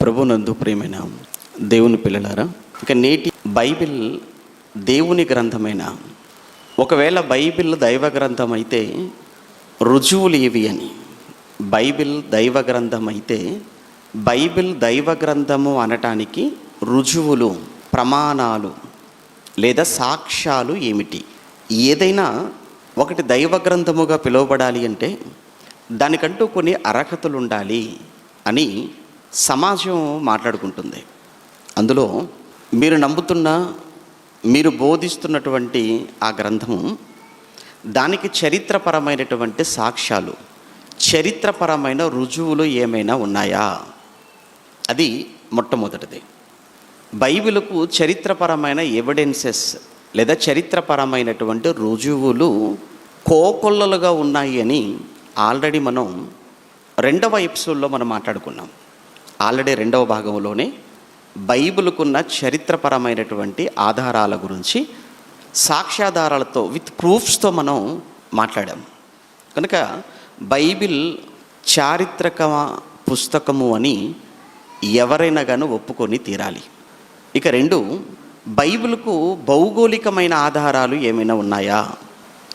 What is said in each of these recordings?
ప్రభునందు ప్రియమైన దేవుని పిల్లలారా, ఇక నేటి బైబిల్ దేవుని గ్రంథమైన, ఒకవేళ బైబిల్ దైవ గ్రంథం అయితే రుజువులు ఏవి అని, బైబిల్ దైవ గ్రంథం అయితే బైబిల్ దైవ గ్రంథము అనటానికి రుజువులు, ప్రమాణాలు లేదా సాక్ష్యాలు ఏమిటి? ఏదైనా ఒకటి దైవ గ్రంథముగా పిలువబడాలి అంటే దానికంటూ కొన్ని అర్హతలు ఉండాలి అని సమాజం మాట్లాడుకుంటుంది. అందులో మీరు నమ్ముతున్న, మీరు బోధిస్తున్నటువంటి ఆ గ్రంథము, దానికి చరిత్రపరమైనటువంటి సాక్ష్యాలు, చరిత్రపరమైన రుజువులు ఏమైనా ఉన్నాయా? అది మొట్టమొదటిది. బైబిలుకు చరిత్రపరమైన ఎవిడెన్సెస్ లేదా చరిత్రపరమైనటువంటి రుజువులు కోకొల్లలుగా ఉన్నాయి అని ఆల్రెడీ మనం రెండవ ఎపిసోడ్లో మనం మాట్లాడుకున్నాం. ఆల్రెడీ రెండవ భాగంలోనే బైబిల్కున్న చరిత్రపరమైనటువంటి ఆధారాల గురించి సాక్ష్యాధారాలతో విత్ ప్రూఫ్స్తో మనం మాట్లాడాం. కనుక బైబిల్ చారిత్రక పుస్తకము అని ఎవరైనా కానీ ఒప్పుకొని తీరాలి. ఇక రెండు, బైబిల్కు భౌగోళికమైన ఆధారాలు ఏమైనా ఉన్నాయా,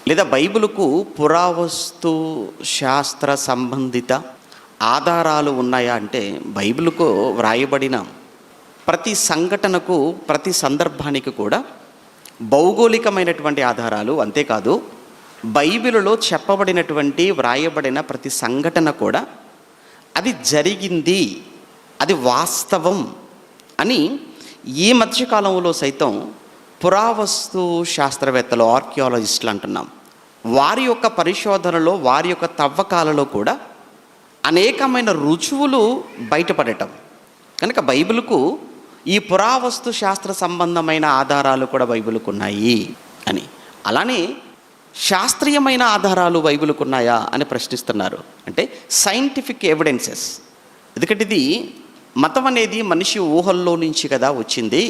లేదా బైబిల్కు పురావస్తు శాస్త్ర సంబంధిత ఆధారాలు ఉన్నాయా అంటే, బైబిల్కు వ్రాయబడిన ప్రతి సంఘటనకు, ప్రతి సందర్భానికి కూడా భౌగోళికమైనటువంటి ఆధారాలు, అంతేకాదు బైబిలులో చెప్పబడినటువంటి వ్రాయబడిన ప్రతి సంఘటన కూడా అది జరిగింది, అది వాస్తవం అని ఈ మధ్యకాలంలో సైతం పురావస్తు శాస్త్రవేత్తలు, ఆర్కియాలజిస్టులు అంటున్నాం, వారి యొక్క పరిశోధనలో, వారి యొక్క తవ్వకాలలో కూడా అనేకమైన రుజువులు బయటపడటం. కనుక బైబిల్కు ఈ పురావస్తు శాస్త్ర సంబంధమైన ఆధారాలు కూడా బైబిల్కు ఉన్నాయి అని, అలానే శాస్త్రీయమైన ఆధారాలు బైబిల్కు ఉన్నాయా అని ప్రశ్నిస్తున్నారు. అంటే సైంటిఫిక్ ఎవిడెన్సెస్. ఎందుకంటే ఇది మతం అనేది మనిషి ఊహల్లో నుంచి కదా వచ్చింది.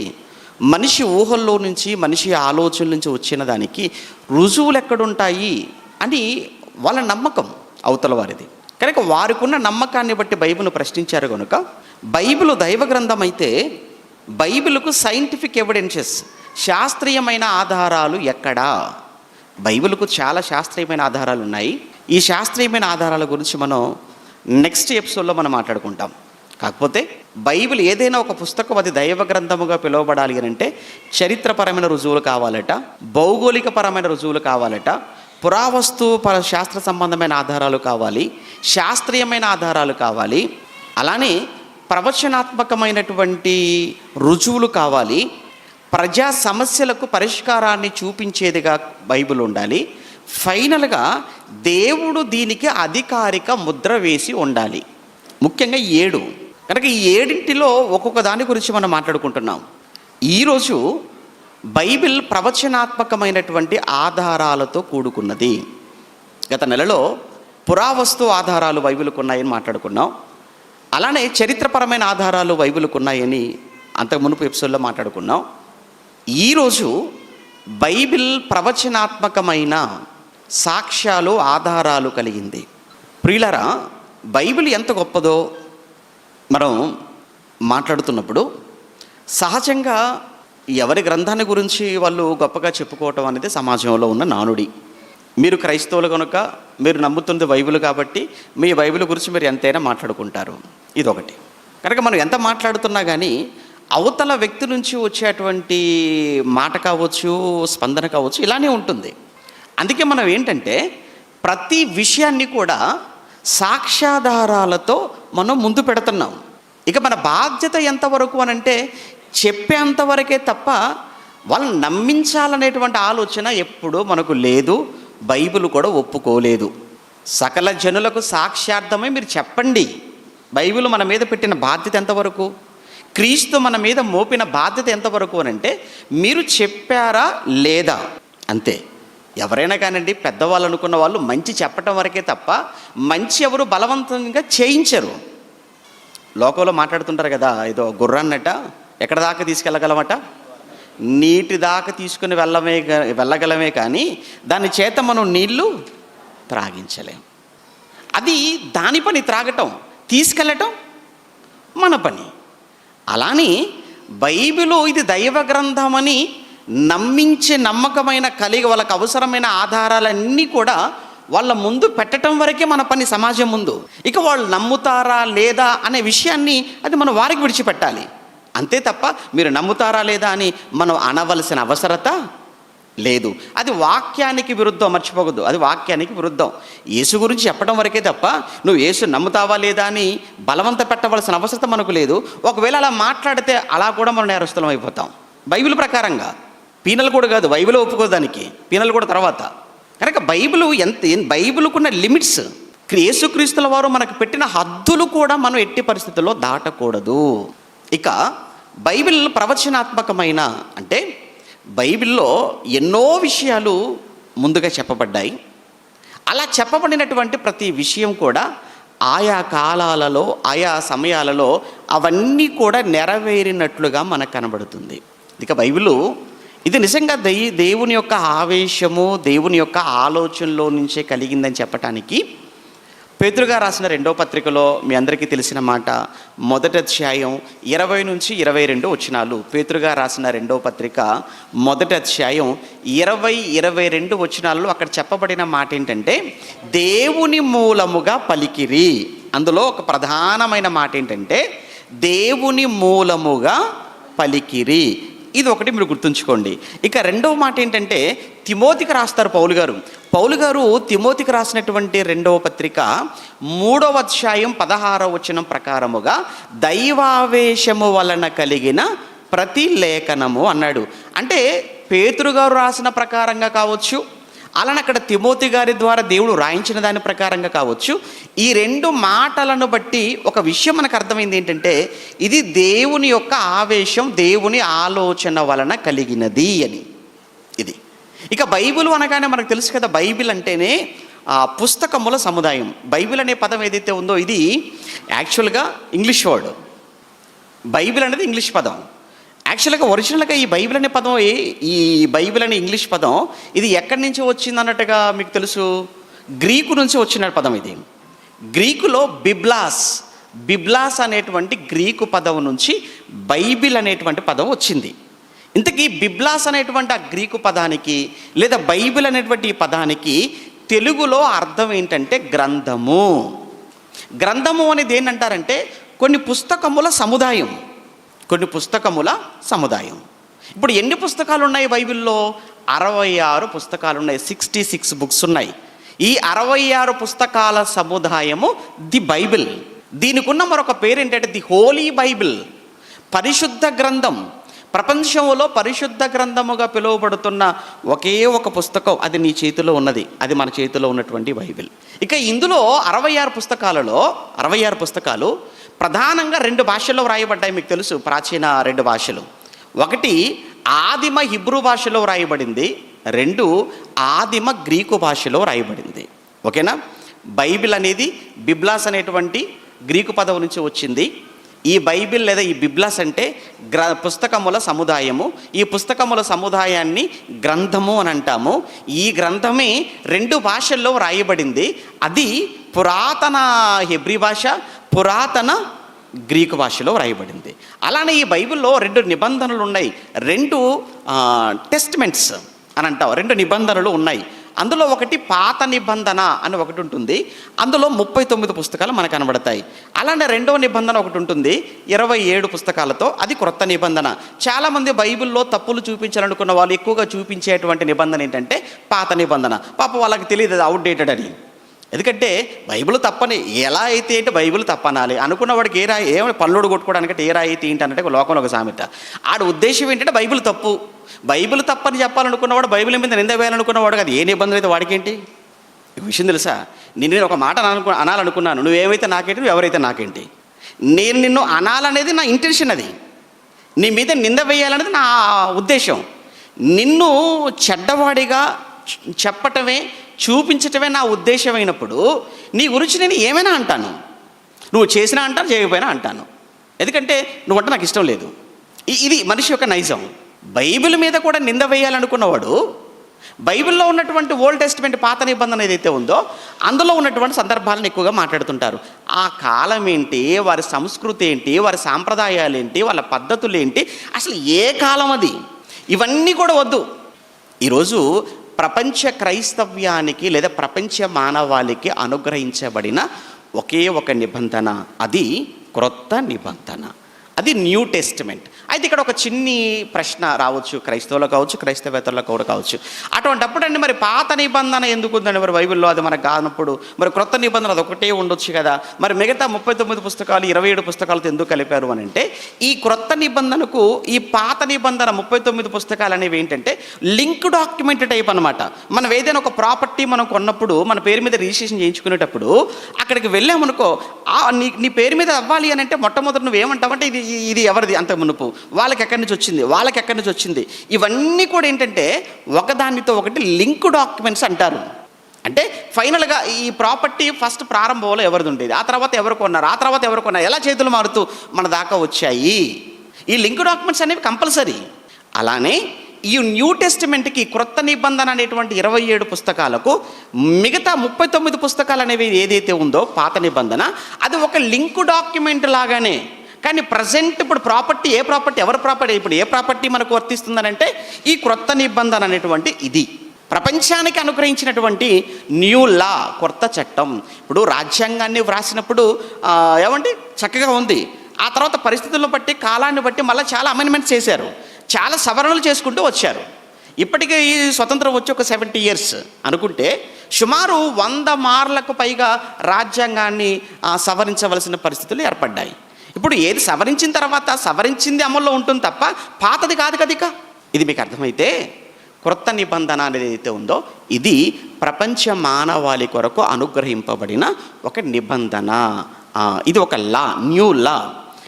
మనిషి ఊహల్లో నుంచి, మనిషి ఆలోచనల నుంచి వచ్చిన దానికి రుజువులు ఎక్కడుంటాయి అని వాళ్ళ నమ్మకం అవతల వారిది. కనుక వారికి ఉన్న నమ్మకాన్ని బట్టి బైబిల్ను ప్రశ్నించారు. కనుక బైబిల్ దైవ గ్రంథం అయితే బైబిల్కు సైంటిఫిక్ ఎవిడెన్సెస్, శాస్త్రీయమైన ఆధారాలు ఎక్కడా? బైబిల్కు చాలా శాస్త్రీయమైన ఆధారాలు ఉన్నాయి. ఈ శాస్త్రీయమైన ఆధారాల గురించి మనం నెక్స్ట్ ఎపిసోడ్లో మనం మాట్లాడుకుంటాం. కాకపోతే బైబిల్ ఏదైనా ఒక పుస్తకం అది దైవ గ్రంథముగా పిలువబడాలి అని అంటే చరిత్రపరమైన రుజువులు కావాలట, భౌగోళికపరమైన రుజువులు కావాలట, పురావస్తు శాస్త్ర సంబంధమైన ఆధారాలు కావాలి, శాస్త్రీయమైన ఆధారాలు కావాలి, అలానే ప్రవచనాత్మకమైనటువంటి రుజువులు కావాలి, ప్రజా సమస్యలకు పరిష్కారాన్ని చూపించేదిగా బైబిల్ ఉండాలి, ఫైనల్గా దేవుడు దీనికి అధికారిక ముద్ర వేసి ఉండాలి. ముఖ్యంగా 7. కనుక ఈ 7 ఒక్కొక్క దాని గురించి మనం మాట్లాడుకుంటున్నాం. ఈరోజు బైబిల్ ప్రవచనాత్మకమైనటువంటి ఆధారాలతో కూడుకున్నది. గత నెలలో పురావస్తు ఆధారాలు బైబిల్కు ఉన్నాయని మాట్లాడుకున్నాం. అలానే చరిత్రపరమైన ఆధారాలు బైబిల్కు ఉన్నాయని అంతకు మునుపు ఎపిసోడ్లో మాట్లాడుకున్నాం. ఈరోజు బైబిల్ ప్రవచనాత్మకమైన సాక్ష్యాలు, ఆధారాలు కలిగింది. ప్రియులారా, బైబిల్ ఎంత గొప్పదో మనం మాట్లాడుతున్నప్పుడు సహజంగా ఎవరి గ్రంథాన్ని గురించి వాళ్ళు గొప్పగా చెప్పుకోవటం అనేది సమాజంలో ఉన్న నానుడి. మీరు క్రైస్తవులు కనుక, మీరు నమ్ముతున్నది బైబిల్ కాబట్టి మీ బైబిల్ గురించి మీరు ఎంతైనా మాట్లాడుకుంటారు. ఇదొకటి. కనుక మనం ఎంత మాట్లాడుతున్నా కానీ అవతల వ్యక్తి నుంచి వచ్చేటువంటి మాట కావచ్చు, స్పందన కావచ్చు, ఇలానే ఉంటుంది. అందుకే మనం ఏంటంటే ప్రతి విషయాన్ని కూడా సాక్ష్యాధారాలతో మనం ముందు పెడుతున్నాం. ఇక మన బాధ్యత ఎంతవరకు అని అంటే చెప్పేంతవరకే తప్ప వాళ్ళని నమ్మించాలనేటువంటి ఆలోచన ఎప్పుడూ మనకు లేదు. బైబిల్ కూడా ఒప్పుకోలేదు. సకల జనులకు సాక్ష్యార్థమై మీరు చెప్పండి. బైబిల్ మన మీద పెట్టిన బాధ్యత ఎంతవరకు, క్రీస్తు మన మీద మోపిన బాధ్యత ఎంతవరకు అని అంటే మీరు చెప్పారా లేదా అంతే. ఎవరైనా కానివ్వండి, పెద్దవాళ్ళు అనుకున్న వాళ్ళు మంచి చెప్పటం వరకే తప్ప మంచి ఎవరు బలవంతంగా చేయించరు. లోకంలో మాట్లాడుతుంటారు కదా, ఏదో గుర్రాన్నట ఎక్కడ దాకా తీసుకెళ్ళగలమట, నీటి దాకా తీసుకుని వెళ్ళగలమే కానీ దాని చేత మనం నీళ్లు త్రాగించలేం. అది దాని పని, త్రాగటం, తీసుకెళ్ళటం మన పని. అలానే బైబిలు ఇది దైవ గ్రంథమని నమ్మించే నమ్మకమైన కలిగి వాళ్ళకు అవసరమైన ఆధారాలన్నీ కూడా వాళ్ళ ముందు పెట్టడం వరకే మన పని సమాజం ముందు. ఇక వాళ్ళు నమ్ముతారా లేదా అనే విషయాన్ని అది మనం వారికి విడిచిపెట్టాలి. అంతే తప్ప మీరు నమ్ముతారా లేదా అని మనం అనవలసిన అవసరత లేదు. అది వాక్యానికి విరుద్ధం, మర్చిపోకూడదు. అది వాక్యానికి విరుద్ధం. యేసు గురించి చెప్పడం వరకే తప్ప నువ్వు యేసు నమ్ముతావా లేదా అని బలవంత పెట్టవలసిన అవసరం మనకు లేదు. ఒకవేళ అలా మాట్లాడితే అలా కూడా మనం నేరస్తులం అయిపోతాం బైబిల్ ప్రకారంగా. పీనల్ కూడా కాదు, బైబిల్ ఒప్పుకోదానికి, పీనల్ కూడా తర్వాత. కనుక బైబిల్కున్న లిమిట్స్, యేసుక్రీస్తుల వారు మనకు పెట్టిన హద్దులు కూడా మనం ఎట్టి పరిస్థితుల్లో దాటకూడదు. ఇక బైబిల్ ప్రవచనాత్మకమైన అంటే బైబిల్లో ఎన్నో విషయాలు ముందుగా చెప్పబడ్డాయి. అలా చెప్పబడినటువంటి ప్రతి విషయం కూడా ఆయా కాలాలలో ఆయా సమయాలలో అవన్నీ కూడా నెరవేరినట్లుగా మనకు కనబడుతుంది. ఇక బైబిలు ఇది నిజంగా దేవుని యొక్క ఆవేశము, దేవుని యొక్క ఆలోచనలో నుంచే కలిగిందని చెప్పటానికి పేతురుగారు రాసిన 2వ పత్రికలో మీ అందరికీ తెలిసిన మాట, 1వ అధ్యాయం 20 నుంచి 22 వచనాలు. పేతురుగారు రాసిన 2వ పత్రిక 1వ అధ్యాయం 20-22 వచనాలలో అక్కడ చెప్పబడిన మాట ఏంటంటే దేవుని మూలముగా పలికిరి. అందులో ఒక ప్రధానమైన మాట ఏంటంటే దేవుని మూలముగా పలికిరి. ఇది ఒకటి మీరు గుర్తుంచుకోండి. ఇక రెండవ మాట ఏంటంటే తిమోతికి రాస్తారు పౌలు గారు తిమోతికి రాసినటువంటి 2వ పత్రిక 3వ అధ్యాయం 16వ వచనం ప్రకారముగా దైవావేశము వలన కలిగిన ప్రతి లేఖనము అన్నాడు. అంటే పేతురు గారు రాసిన ప్రకారంగా కావచ్చు, అలానే అక్కడ తిమోతి గారి ద్వారా దేవుడు రాయించిన దాని ప్రకారంగా కావచ్చు, ఈ 2 మాటలను బట్టి ఒక విషయం మనకు అర్థమైంది ఏంటంటే ఇది దేవుని యొక్క ఆవేశం, దేవుని ఆలోచన వలన కలిగినది అని. ఇది ఇక బైబిల్ అనగానే మనకు తెలుసు కదా, బైబిల్ అంటేనే పుస్తకముల సముదాయం. బైబిల్ అనే పదం ఏదైతే ఉందో ఇది యాక్చువల్గా ఇంగ్లీష్ వర్డ్. బైబిల్ అనేది ఇంగ్లీష్ పదం. యాక్చువల్గా ఒరిజినల్గా ఈ బైబిల్ అనే పదం, ఈ బైబిల్ అనే ఇంగ్లీష్ పదం ఇది ఎక్కడి నుంచి వచ్చింది అన్నట్టుగా మీకు తెలుసు, గ్రీకు నుంచి వచ్చిన పదం ఇది. గ్రీకులో బిబ్లాస్ అనేటువంటి గ్రీకు పదం నుంచి బైబిల్ అనేటువంటి పదం వచ్చింది. ఇంతకీ బిబ్లాస్ అనేటువంటి ఆ గ్రీకు పదానికి లేదా బైబిల్ అనేటువంటి ఈ పదానికి తెలుగులో అర్థం ఏంటంటే గ్రంథము. గ్రంథము అనేది ఏంటంటారంటే కొన్ని పుస్తకముల సముదాయం. ఇప్పుడు ఎన్ని పుస్తకాలు ఉన్నాయి బైబిల్లో? 66 పుస్తకాలు ఉన్నాయి. 66 బుక్స్ ఉన్నాయి. ఈ 66 పుస్తకాల సముదాయము ది బైబిల్. దీనికి ఉన్న మరొక పేరు ఏంటంటే ది హోలీ బైబిల్, పరిశుద్ధ గ్రంథం. ప్రపంచంలో పరిశుద్ధ గ్రంథముగా పిలువబడుతున్న ఒకే ఒక పుస్తకం అది నీ చేతిలో ఉన్నది, అది మన చేతిలో ఉన్నటువంటి బైబిల్. ఇక ఇందులో 66 పుస్తకాలు ప్రధానంగా 2 భాషల్లో వ్రాయబడ్డాయి. మీకు తెలుసు ప్రాచీన 2 భాషలు. ఒకటి ఆదిమ హిబ్రూ భాషలో వ్రాయబడింది, 2 ఆదిమ గ్రీకు భాషలో వ్రాయబడింది. ఓకేనా? బైబిల్ అనేది బిబ్లాస్ అనేటువంటి గ్రీకు పదం నుంచి వచ్చింది. ఈ బైబిల్ లేదా ఈ బిబ్లాస్ అంటే పుస్తకముల సముదాయము. ఈ పుస్తకముల సముదాయాన్ని గ్రంథము అని అంటాము. ఈ గ్రంథమే 2 భాషల్లో వ్రాయబడింది. అది పురాతన హెబ్రీ భాష, పురాతన గ్రీకు భాషలో వ్రాయబడింది. అలానే ఈ బైబిల్లో 2 నిబంధనలు ఉన్నాయి, 2 టెస్ట్మెంట్స్ అని అంటాం. 2 నిబంధనలు ఉన్నాయి. అందులో ఒకటి పాత నిబంధన అని ఒకటి ఉంటుంది. అందులో 39 పుస్తకాలు మనకు కనబడతాయి. అలానే 2వ నిబంధన ఒకటి ఉంటుంది 27 పుస్తకాలతో, అది క్రొత్త నిబంధన. చాలామంది బైబిల్లో తప్పులు చూపించాలనుకున్న వాళ్ళు ఎక్కువగా చూపించేటువంటి నిబంధన ఏంటంటే పాత నిబంధన. పాప వాళ్ళకి తెలియదు అది అవుట్డేటెడ్ అని. ఎందుకంటే బైబిల్ తప్పని ఎలా అయితే ఏంటి బైబిల్ తప్పనాలి అనుకున్న వాడికి ఏమైనా పళ్ళోడు కొట్టుకోవడానికంటే ఏ రాయి అయితే ఏంటి అంటే లోకంలో ఒక సామెత. ఆడ ఉద్దేశం ఏంటంటే బైబిల్ తప్పని చెప్పాలనుకున్నవాడు, బైబిల్ మీద నింద వేయాలనుకున్నవాడు అది ఏ నిబంధన అయితే వాడికేంటి? ఈ విషయం తెలుసా? నేను ఒక మాట అనాలనుకున్నాను, నువ్వేమైతే నాకేంటి, నువ్వు ఎవరైతే నాకేంటి. నేను నిన్ను అనాలనేది నా ఇంటెన్షన్, అది నీ మీద నింద వేయాలనేది నా ఉద్దేశం. నిన్ను చెడ్డవాడిగా చెప్పటమే, చూపించటమే నా ఉద్దేశమైనప్పుడు నీ గురించి నేను ఏమైనా అంటాను. నువ్వు చేసినా అంటాను, చేయకపోయినా అంటాను. ఎందుకంటే నువ్వంటే నాకు ఇష్టం లేదు. ఇది మనిషి యొక్క నైజం. బైబిల్ మీద కూడా నింద వేయాలనుకున్నవాడు బైబిల్లో ఉన్నటువంటి ఓల్డ్ టెస్ట్మెంట్ పాత నిబంధన ఏదైతే ఉందో అందులో ఉన్నటువంటి సందర్భాలను ఎక్కువగా మాట్లాడుతుంటారు. ఆ కాలం ఏంటి, వారి సంస్కృతి ఏంటి, వారి సాంప్రదాయాలు ఏంటి, వాళ్ళ పద్ధతులు ఏంటి, అసలు ఏ కాలం అది, ఇవన్నీ కూడా వద్దు. ఈరోజు ప్రపంచ క్రైస్తవ్యానికి లేదా ప్రపంచ మానవాళికి అనుగ్రహించబడిన ఒకే ఒక నిబంధన, అది క్రొత్త నిబంధన, అది న్యూ టెస్టిమెంట్. అయితే ఇక్కడ ఒక చిన్ని ప్రశ్న రావచ్చు, క్రైస్తవులు కావచ్చు, క్రైస్తవేతరులకు కూడా కావచ్చు. అటువంటిప్పుడు అండి మరి పాత నిబంధన ఎందుకు ఉందండి మరి బైబిల్లో, అది మనకు కానప్పుడు మరి క్రొత్త నిబంధన అది ఒకటే ఉండొచ్చు కదా, మరి మిగతా 39 పుస్తకాలు 27 పుస్తకాలతో ఎందుకు కలిపారు అని అంటే, ఈ క్రొత్త నిబంధనకు ఈ పాత నిబంధన 39 పుస్తకాలు అనేవి ఏంటంటే లింక్ డాక్యుమెంట్ టైప్ అనమాట. మనం ఏదైనా ఒక ప్రాపర్టీ మనం కొన్నప్పుడు మన పేరు మీద రిజిస్ట్రేషన్ చేయించుకునేటప్పుడు అక్కడికి వెళ్ళామనుకో, నీ పేరు మీద అవ్వాలి అని అంటే మొట్టమొదటి నువ్వేమంటావంటే ఇది ఎవరిది అంత మునుపు, వాళ్ళకి ఎక్కడి నుంచి వచ్చింది, వాళ్ళకి ఎక్కడి నుంచి వచ్చింది, ఇవన్నీ కూడా ఏంటంటే ఒకదానితో ఒకటి లింక్ డాక్యుమెంట్స్ అంటారు. అంటే ఫైనల్గా ఈ ప్రాపర్టీ ఫస్ట్ ప్రారంభంలో ఎవరిది ఉండేది, ఆ తర్వాత ఎవరు కొన్నారు, ఆ తర్వాత ఎవరు కొన్నారు, ఎలా చేతులు మారుతూ మన దాకా వచ్చాయి. ఈ లింక్ డాక్యుమెంట్స్ అనేవి కంపల్సరీ. అలానే ఈ న్యూ టెస్టిమెంట్కి క్రొత్త నిబంధన అనేటువంటి 27 పుస్తకాలకు మిగతా 39 పుస్తకాలు అనేవి ఏదైతే ఉందో పాత నిబంధన, అది ఒక లింక్ డాక్యుమెంట్ లాగానే. కానీ ప్రజెంట్ ఇప్పుడు ప్రాపర్టీ, ఏ ప్రాపర్టీ, ఎవరి ప్రాపర్టీ, ఇప్పుడు ఏ ప్రాపర్టీ మనకు వర్తిస్తుందనంటే ఈ క్రొత్త నిబంధన అనేటువంటి ఇది ప్రపంచానికి అనుగ్రహించినటువంటి న్యూ లా, కొత్త చట్టం. ఇప్పుడు రాజ్యాంగాన్ని వ్రాసినప్పుడు ఏమంటే చక్కగా ఉంది, ఆ తర్వాత పరిస్థితులను బట్టి కాలాన్ని బట్టి మళ్ళీ చాలా అమెండ్మెంట్స్ చేశారు, చాలా సవరణలు చేసుకుంటూ వచ్చారు. ఇప్పటికీ ఈ స్వతంత్రం వచ్చి ఒక 70 years అనుకుంటే సుమారు 100 మార్లకు పైగా రాజ్యాంగాన్ని సవరించవలసిన పరిస్థితులు ఏర్పడ్డాయి. ఇప్పుడు ఏది సవరించిన తర్వాత సవరించింది అమల్లో ఉంటుంది తప్ప పాతది కాదు కదిక. ఇది మీకు అర్థమైతే క్రొత్త నిబంధన అనేది ఏదైతే ఉందో ఇది ప్రపంచ మానవాళి కొరకు అనుగ్రహింపబడిన ఒక నిబంధన, ఇది ఒక లా, న్యూ లా.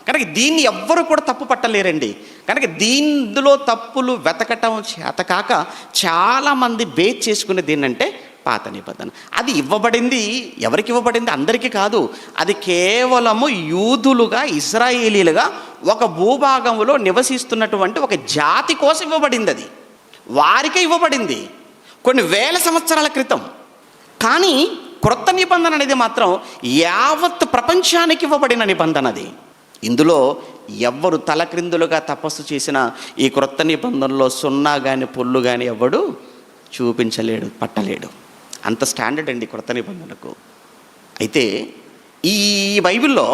కనుక దీన్ని ఎవ్వరు కూడా తప్పు పట్టలేరండి. కనుక దీనిలో తప్పులు వెతకటం చేతకాక చాలామంది బేస్ చేసుకునేది ఏంటంటే పాత నిబంధన. అది ఇవ్వబడింది ఎవరికి ఇవ్వబడింది? అందరికీ కాదు. అది కేవలము యూదులుగా, ఇశ్రాయేలీలుగా ఒక భూభాగంలో నివసిస్తున్నటువంటి ఒక జాతి కోసం ఇవ్వబడింది. అది వారికే ఇవ్వబడింది కొన్ని వేల సంవత్సరాల క్రితం. కానీ క్రొత్త నిబంధన అనేది మాత్రం యావత్ ప్రపంచానికి ఇవ్వబడిన నిబంధన. అది ఇందులో ఎవ్వరు తలక్రిందులుగా తపస్సు చేసినా ఈ క్రొత్త నిబంధనలో సున్నా కానీ పొల్లు కానీ ఎవ్వడు చూపించలేడు, పట్టలేడు. అంత స్టాండర్డ్ అండి క్రొత్త నిబంధనకు. అయితే ఈ బైబిల్లో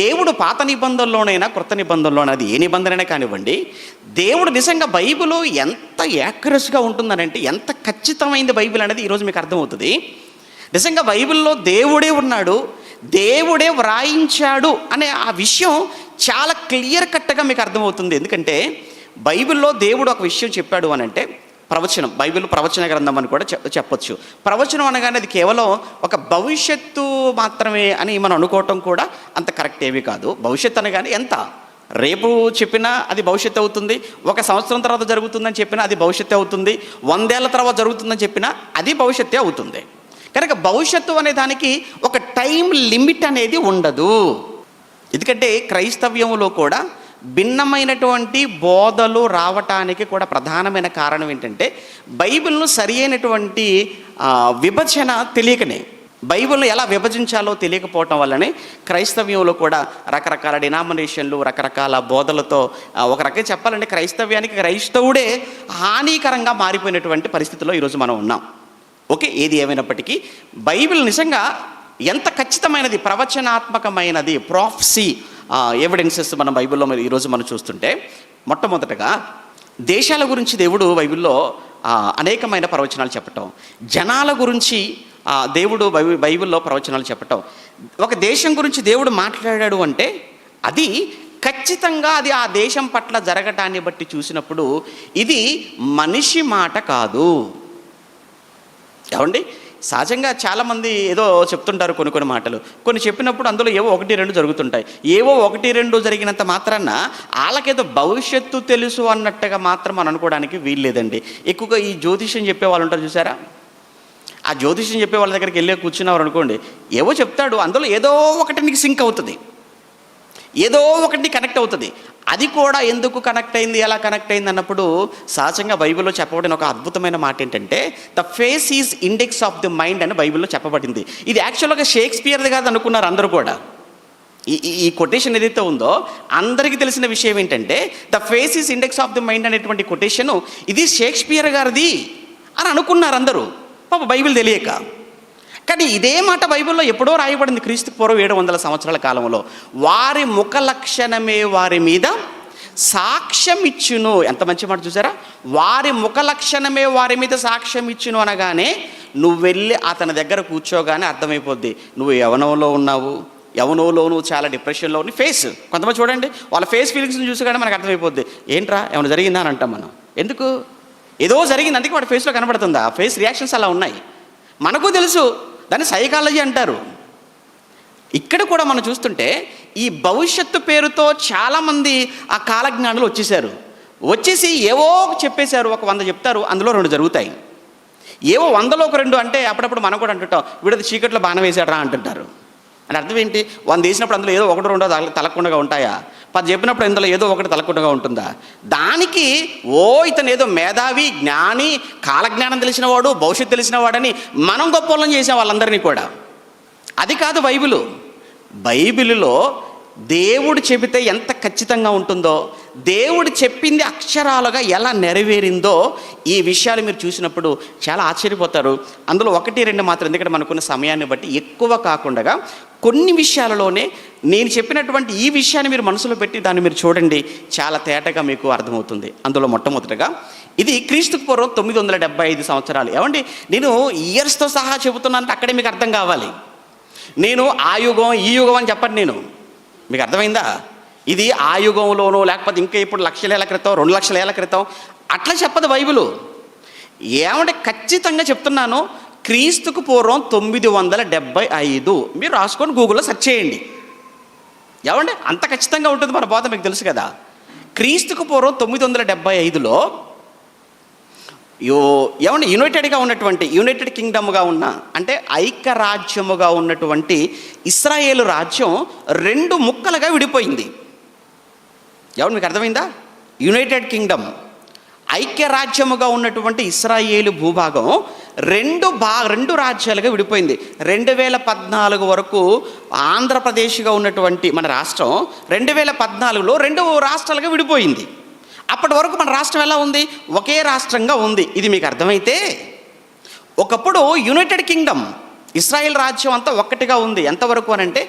దేవుడు పాత నిబంధనలోనైనా క్రొత్త నిబంధనలోనైనా అది ఏ నిబంధనైనా కానివ్వండి, దేవుడు నిజంగా బైబిల్ ఎంత యాక్యురస్గా ఉంటుందనంటే, ఎంత ఖచ్చితమైంది బైబిల్ అనేది ఈరోజు మీకు అర్థమవుతుంది. నిజంగా బైబిల్లో దేవుడే ఉన్నాడు, దేవుడే వ్రాయించాడు అనే ఆ విషయం చాలా క్లియర్ కట్గా మీకు అర్థమవుతుంది. ఎందుకంటే బైబిల్లో దేవుడు ఒక విషయం చెప్పాడు అని అంటే ప్రవచనం, బైబిల్ ప్రవచన గ్రంథం అని కూడా చెప్పొచ్చు. ప్రవచనం అనగానే అది కేవలం ఒక భవిష్యత్తు మాత్రమే అని మనం అనుకోవటం కూడా అంత కరెక్ట్ ఏమీ కాదు. భవిష్యత్తు అనగానే ఎంత రేపు చెప్పినా అది భవిష్యత్తు అవుతుంది, 1 సంవత్సరం తర్వాత జరుగుతుందని చెప్పినా అది భవిష్యత్తు అవుతుంది, 100 ఏళ్ల తర్వాత జరుగుతుందని చెప్పినా అది భవిష్యత్తే అవుతుంది. కనుక భవిష్యత్తు అనే దానికి ఒక టైం లిమిట్ అనేది ఉండదు. ఎందుకంటే క్రైస్తవ్యంలో కూడా భిన్నమైనటువంటి బోధలు రావటానికి కూడా ప్రధానమైన కారణం ఏంటంటే బైబిల్ను సరి అయినటువంటి విభజన తెలియకనే, బైబిల్ను ఎలా విభజించాలో తెలియకపోవటం వల్లనే క్రైస్తవ్యంలో కూడా రకరకాల డినామినేషన్లు, రకరకాల బోధలతో ఒక రకంగా చెప్పాలంటే క్రైస్తవ్యానికి క్రైస్తవుడే హానికరంగా మారిపోయినటువంటి పరిస్థితిలో ఈరోజు మనం ఉన్నాం. ఓకే, ఏది ఏమైనప్పటికీ బైబిల్ నిజంగా ఎంత ఖచ్చితమైనది, ప్రవచనాత్మకమైనది, ప్రాఫెసీ ఎవిడెన్సెస్ మన బైబిల్లో ఈరోజు మనం చూస్తుంటే, మొట్టమొదటగా దేశాల గురించి దేవుడు బైబిల్లో అనేకమైన ప్రవచనాలు చెప్పటం, జనాల గురించి దేవుడు బైబిల్లో ప్రవచనాలు చెప్పటం. ఒక దేశం గురించి దేవుడు మాట్లాడాడు అంటే అది ఖచ్చితంగా అది ఆ దేశం పట్ల జరగటాన్ని బట్టి చూసినప్పుడు ఇది మనిషి మాట కాదు. ఏమండి, సహజంగా చాలామంది ఏదో చెప్తుంటారు కొన్ని మాటలు, కొన్ని చెప్పినప్పుడు అందులో ఏవో 1-2 జరుగుతుంటాయి. ఏవో 1-2 జరిగినంత మాత్రాన వాళ్ళకేదో భవిష్యత్తు తెలుసు అన్నట్టుగా మాత్రం మనం అనుకోవడానికి వీల్లేదండి. ఎక్కువగా ఈ జ్యోతిష్యం చెప్పే వాళ్ళు ఉంటారు చూసారా, ఆ జ్యోతిష్యం చెప్పే వాళ్ళ దగ్గరికి వెళ్ళి కూర్చున్నారు అనుకోండి, ఏవో చెప్తాడు, అందులో ఏదో ఒకటి నీకు సింక్ అవుతుంది. ఏదో ఒకటి కనెక్ట్ అవుతుంది. అది కూడా ఎందుకు కనెక్ట్ అయింది, ఎలా కనెక్ట్ అయింది అన్నప్పుడు సహజంగా బైబిల్లో చెప్పబడిన ఒక అద్భుతమైన మాట ఏంటంటే, the face is index of the mind అని బైబిల్లో చెప్పబడింది. ఇది యాక్చువల్గా షేక్స్పియర్ది కాదు అనుకున్నారు అందరూ కూడా. ఈ కొటేషన్ ఏదైతే ఉందో అందరికీ తెలిసిన విషయం ఏంటంటే, the face is index of the mind అనేటువంటి కొటేషను ఇది షేక్స్పియర్ గారిది అని అనుకున్నారు అందరూ, పాప బైబిల్ తెలియక. కానీ ఇదే మాట బైబిల్లో ఎప్పుడో రాయబడింది, క్రీస్తు పూర్వం 700 సంవత్సరాల కాలంలో. వారి ముఖ లక్షణమే వారి మీద సాక్ష్యం ఇచ్చును. ఎంత మంచి మాట చూసారా, వారి ముఖ లక్షణమే వారి మీద సాక్ష్యం ఇచ్చును అనగానే నువ్వు వెళ్ళి అతని దగ్గర కూర్చోగానే అర్థమైపోద్ది నువ్వు యవనంలో ఉన్నావు, యవనంలో నువ్వు చాలా డిప్రెషన్లో ఉన్న ఫేస్. కొంతమంది చూడండి వాళ్ళ ఫేస్ ఫీలింగ్స్ని చూసి కానీ మనకు అర్థమైపోద్ది, ఏంట్రా ఏమైనా జరిగిందా అని అంటాం మనం. ఎందుకు, ఏదో జరిగింది అందుకే వాడి ఫేస్లో కనబడుతుంది. ఆ ఫేస్ రియాక్షన్స్ అలా ఉన్నాయి, మనకు తెలుసు, దాన్ని సైకాలజీ అంటారు. ఇక్కడ కూడా మనం చూస్తుంటే ఈ భవిష్యత్తు పేరుతో చాలామంది ఆ కాలజ్ఞానులు వచ్చేసి ఏవో చెప్పేశారు. ఒక 100 చెప్తారు, అందులో 2 జరుగుతాయి. ఏవో 100లో ఒక 2 అంటే అప్పుడప్పుడు మనం కూడా అంటుంటాం, వీడది చీకట్లో బాణం వేసాడరా అంటుంటారు. అని అర్థం ఏంటి, 100 వేసినప్పుడు అందులో ఏదో 1 2 తలకుండా ఉంటాయా? 10 చెప్పినప్పుడు ఇందులో ఏదో ఒకటి తలకుండా ఉంటుందా? దానికి ఇతను ఏదో మేధావి, జ్ఞాని, కాలజ్ఞానం తెలిసినవాడు, భవిష్యత్తు తెలిసినవాడని మనం గొప్పలను చేసాం వాళ్ళందరినీ కూడా. అది కాదు బైబిలులో దేవుడు చెబితే ఎంత ఖచ్చితంగా ఉంటుందో, దేవుడు చెప్పింది అక్షరాలుగా ఎలా నెరవేరిందో ఈ విషయాలు మీరు చూసినప్పుడు చాలా ఆశ్చర్యపోతారు. అందులో 1 2 మాత్రం, ఎందుకంటే మనకున్న సమయాన్ని బట్టి ఎక్కువ కాకుండా కొన్ని విషయాలలోనే నేను చెప్పినటువంటి ఈ విషయాన్ని మీరు మనసులో పెట్టి దాన్ని మీరు చూడండి, చాలా తేటగా మీకు అర్థమవుతుంది. అందులో మొట్టమొదటిగా ఇది క్రీస్తుకు పూర్వం 975 సంవత్సరాలు. ఏమండి, నేను ఇయర్స్తో సహా చెబుతున్నానంటే అక్కడే మీకు అర్థం కావాలి. నేను ఆ యుగం ఈ యుగం అని చెప్పండి, నేను మీకు అర్థమైందా? ఇది ఆ యుగంలోనో లేకపోతే ఇంకా ఇప్పుడు 1,00,000 ఏళ్ల క్రితం 2,00,000 ఏళ్ల క్రితం అట్లా చెప్పదు బైబిలు. ఏమంటే ఖచ్చితంగా చెప్తున్నాను, క్రీస్తుకు పూర్వం 975. మీరు రాసుకొని గూగుల్లో సెర్చ్ చేయండి. ఏమంటే అంత ఖచ్చితంగా ఉంటుంది మన బోధ, మీకు తెలుసు కదా. క్రీస్తుకు పూర్వం 975లో ఏమంటే యునైటెడ్గా ఉన్నటువంటి, యునైటెడ్ కింగ్డమ్గా ఉన్న, అంటే ఐక్యరాజ్యముగా ఉన్నటువంటి ఇశ్రాయేలు రాజ్యం 2 ముక్కలుగా విడిపోయింది. ఏమంటే మీకు అర్థమైందా? యునైటెడ్ కింగ్డమ్, ఐక్యరాజ్యముగా ఉన్నటువంటి ఇశ్రాయేలు భూభాగం 2 రాజ్యాలుగా విడిపోయింది. 2014 వరకు ఆంధ్రప్రదేశ్గా ఉన్నటువంటి మన రాష్ట్రం 2014లో 2 రాష్ట్రాలుగా విడిపోయింది. అప్పటి వరకు మన రాష్ట్రం ఎలా ఉంది, ఒకే రాష్ట్రంగా ఉంది. ఇది మీకు అర్థమైతే, ఒకప్పుడు యునైటెడ్ కింగ్డమ్ ఇశ్రాయేల్ రాజ్యం అంతా ఒక్కటిగా ఉంది. ఎంతవరకు అని అంటే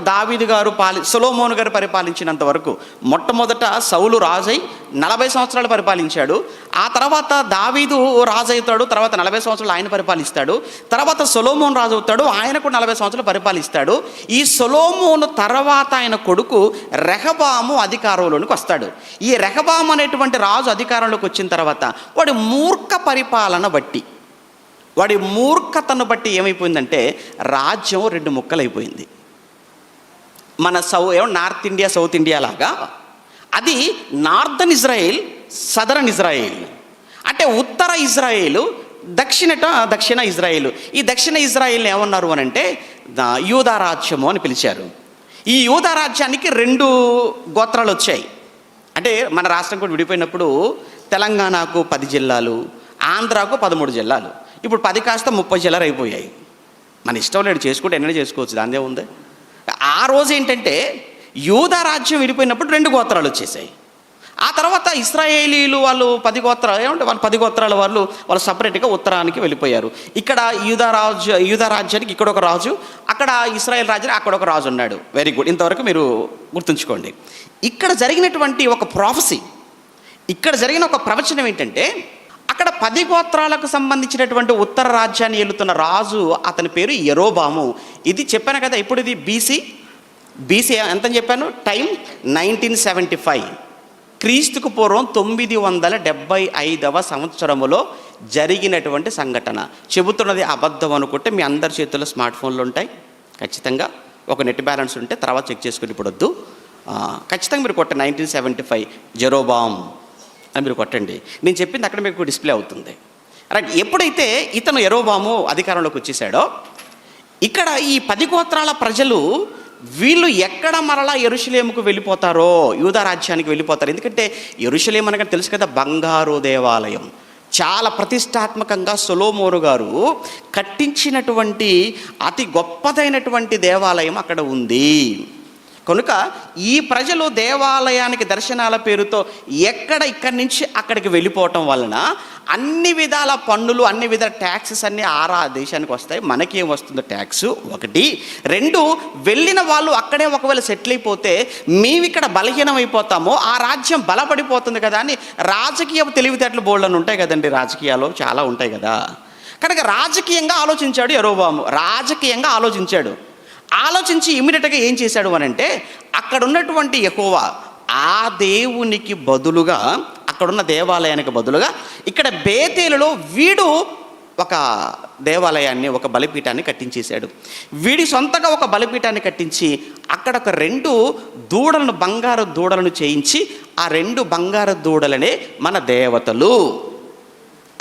దావీదు గారు సొలొమోను గారు పరిపాలించినంత వరకు. మొట్టమొదట సౌలు రాజై 40 సంవత్సరాలు పరిపాలించాడు. ఆ తర్వాత దావీదు రాజు అవుతాడు, తర్వాత 40 సంవత్సరాలు ఆయన పరిపాలిస్తాడు. తర్వాత సొలొమోను రాజు అవుతాడు, ఆయన కూడా 40 సంవత్సరాలు పరిపాలిస్తాడు. ఈ సొలొమోను తర్వాత ఆయన కొడుకు రెహబాము అధికారంలోనికి వస్తాడు. ఈ రెహబాము అనేటువంటి రాజు అధికారంలోకి వచ్చిన తర్వాత వాడి మూర్ఖ పరిపాలన బట్టి, వాడి మూర్ఖతను బట్టి ఏమైపోయిందంటే రాజ్యం 2 ముక్కలైపోయింది. మన నార్త్ ఇండియా సౌత్ ఇండియా లాగా అది నార్దర్న్ ఇజ్రాయెల్, సదరన్ ఇజ్రాయెల్. అంటే ఉత్తర ఇజ్రాయేలు, దక్షిణ ఇజ్రాయేలు. ఈ దక్షిణ ఇజ్రాయేల్ని ఏమన్నారు అని అంటే యూదా రాజ్యము అని పిలిచారు. ఈ యూదా రాజ్యానికి 2 గోత్రాలు వచ్చాయి. అంటే మన రాష్ట్రం కూడా విడిపోయినప్పుడు తెలంగాణకు 10 జిల్లాలు, ఆంధ్రాకు 13 జిల్లాలు. ఇప్పుడు 10 కాస్త 30 జిల్లాలు అయిపోయాయి. మన ఇష్టం లేడు, చేసుకుంటే ఎన్నడూ చేసుకోవచ్చు, దానిదే ఉంది. ఆ రోజు ఏంటంటే యూదా రాజ్యం విడిపోయినప్పుడు 2 గోత్రాలు వచ్చేసాయి. ఆ తర్వాత ఇశ్రాయేలీలు వాళ్ళు 10 గోత్రాలు, ఏమంటే వాళ్ళు 10 గోత్రాల వాళ్ళు సపరేట్గా ఉత్తరానికి వెళ్ళిపోయారు. ఇక్కడ యూదా రాజ్యానికి ఇక్కడ ఒక రాజు, అక్కడ ఇశ్రాయేల్ రాజ్యానికి అక్కడ ఒక రాజు ఉన్నాడు. వెరీ గుడ్, ఇంతవరకు మీరు గుర్తుంచుకోండి. ఇక్కడ జరిగినటువంటి ఒక ప్రాఫెసీ, ఇక్కడ జరిగిన ఒక ప్రవచనం ఏంటంటే, అక్కడ 10 గోత్రాలకు సంబంధించినటువంటి ఉత్తర రాజ్యాన్ని ఏలుతున్న రాజు, అతని పేరు యెరోబాము. ఇది చెప్పాను కదా, ఇప్పుడు ఇది బీసీ ఎంతని చెప్పాను, టైం 1975. క్రీస్తుకు పూర్వం 975వ సంవత్సరములో జరిగినటువంటి సంఘటన. చెబుతున్నది అబద్ధం అనుకుంటే మీ అందరి చేతుల్లో స్మార్ట్ ఫోన్లు ఉంటాయి, ఖచ్చితంగా ఒక నెట్ బ్యాలెన్స్ ఉంటే తర్వాత చెక్ చేసుకుని ఇప్పుడు వద్దు. ఖచ్చితంగా మీరు కొట్టండి 1975 జెరోబామ్ అని మీరు కొట్టండి. నేను చెప్పింది అక్కడ మీకు డిస్ప్లే అవుతుంది. రైట్, ఎప్పుడైతే ఇతను యెరోబాము అధికారంలోకి వచ్చేసాడో, ఇక్కడ ఈ 10 గోత్రాల ప్రజలు వీళ్ళు ఎక్కడ మరలా యెరూషలేముకు వెళ్ళిపోతారో, యూదా రాజ్యానికి వెళ్ళిపోతారు. ఎందుకంటే యెరూషలేం అనగా తెలుసు కదా, బంగారు దేవాలయం. చాలా ప్రతిష్టాత్మకంగా సొలొమోను గారు కట్టించినటువంటి అతి గొప్పదైనటువంటి దేవాలయం అక్కడ ఉంది. కనుక ఈ ప్రజలు దేవాలయానికి దర్శనాల పేరుతో ఇక్కడి నుంచి అక్కడికి వెళ్ళిపోవటం వలన అన్ని విధాల పన్నులు, అన్ని విధాల ట్యాక్సెస్ అన్నీ దేశానికి వస్తాయి. మనకేం వస్తుందో ట్యాక్స్ ఒకటి. రెండు, వెళ్ళిన వాళ్ళు అక్కడే ఒకవేళ సెటిల్ అయిపోతే మేము ఇక్కడ బలహీనం అయిపోతామో, ఆ రాజ్యం బలపడిపోతుంది కదా అని రాజకీయ తెలివితేటలు బోల్డని ఉంటాయి కదండి, రాజకీయాలు చాలా ఉంటాయి కదా. కనుక రాజకీయంగా ఆలోచించాడు యరొబాము, రాజకీయంగా ఆలోచించి ఇమ్మీడియట్గా ఏం చేశాడు అని అంటే, అక్కడ ఉన్నటువంటి యెహోవా ఆ దేవునికి బదులుగా, అక్కడున్న దేవాలయానికి బదులుగా ఇక్కడ బేతేలులో వీడు ఒక దేవాలయాన్ని, ఒక బలిపీఠాన్ని కట్టించేశాడు. వీడి సొంతగా ఒక బలిపీఠాన్ని కట్టించి అక్కడ ఒక 2 దూడలను, బంగారు దూడలను చేయించి ఆ 2 బంగారు దూడలనే మన దేవతలు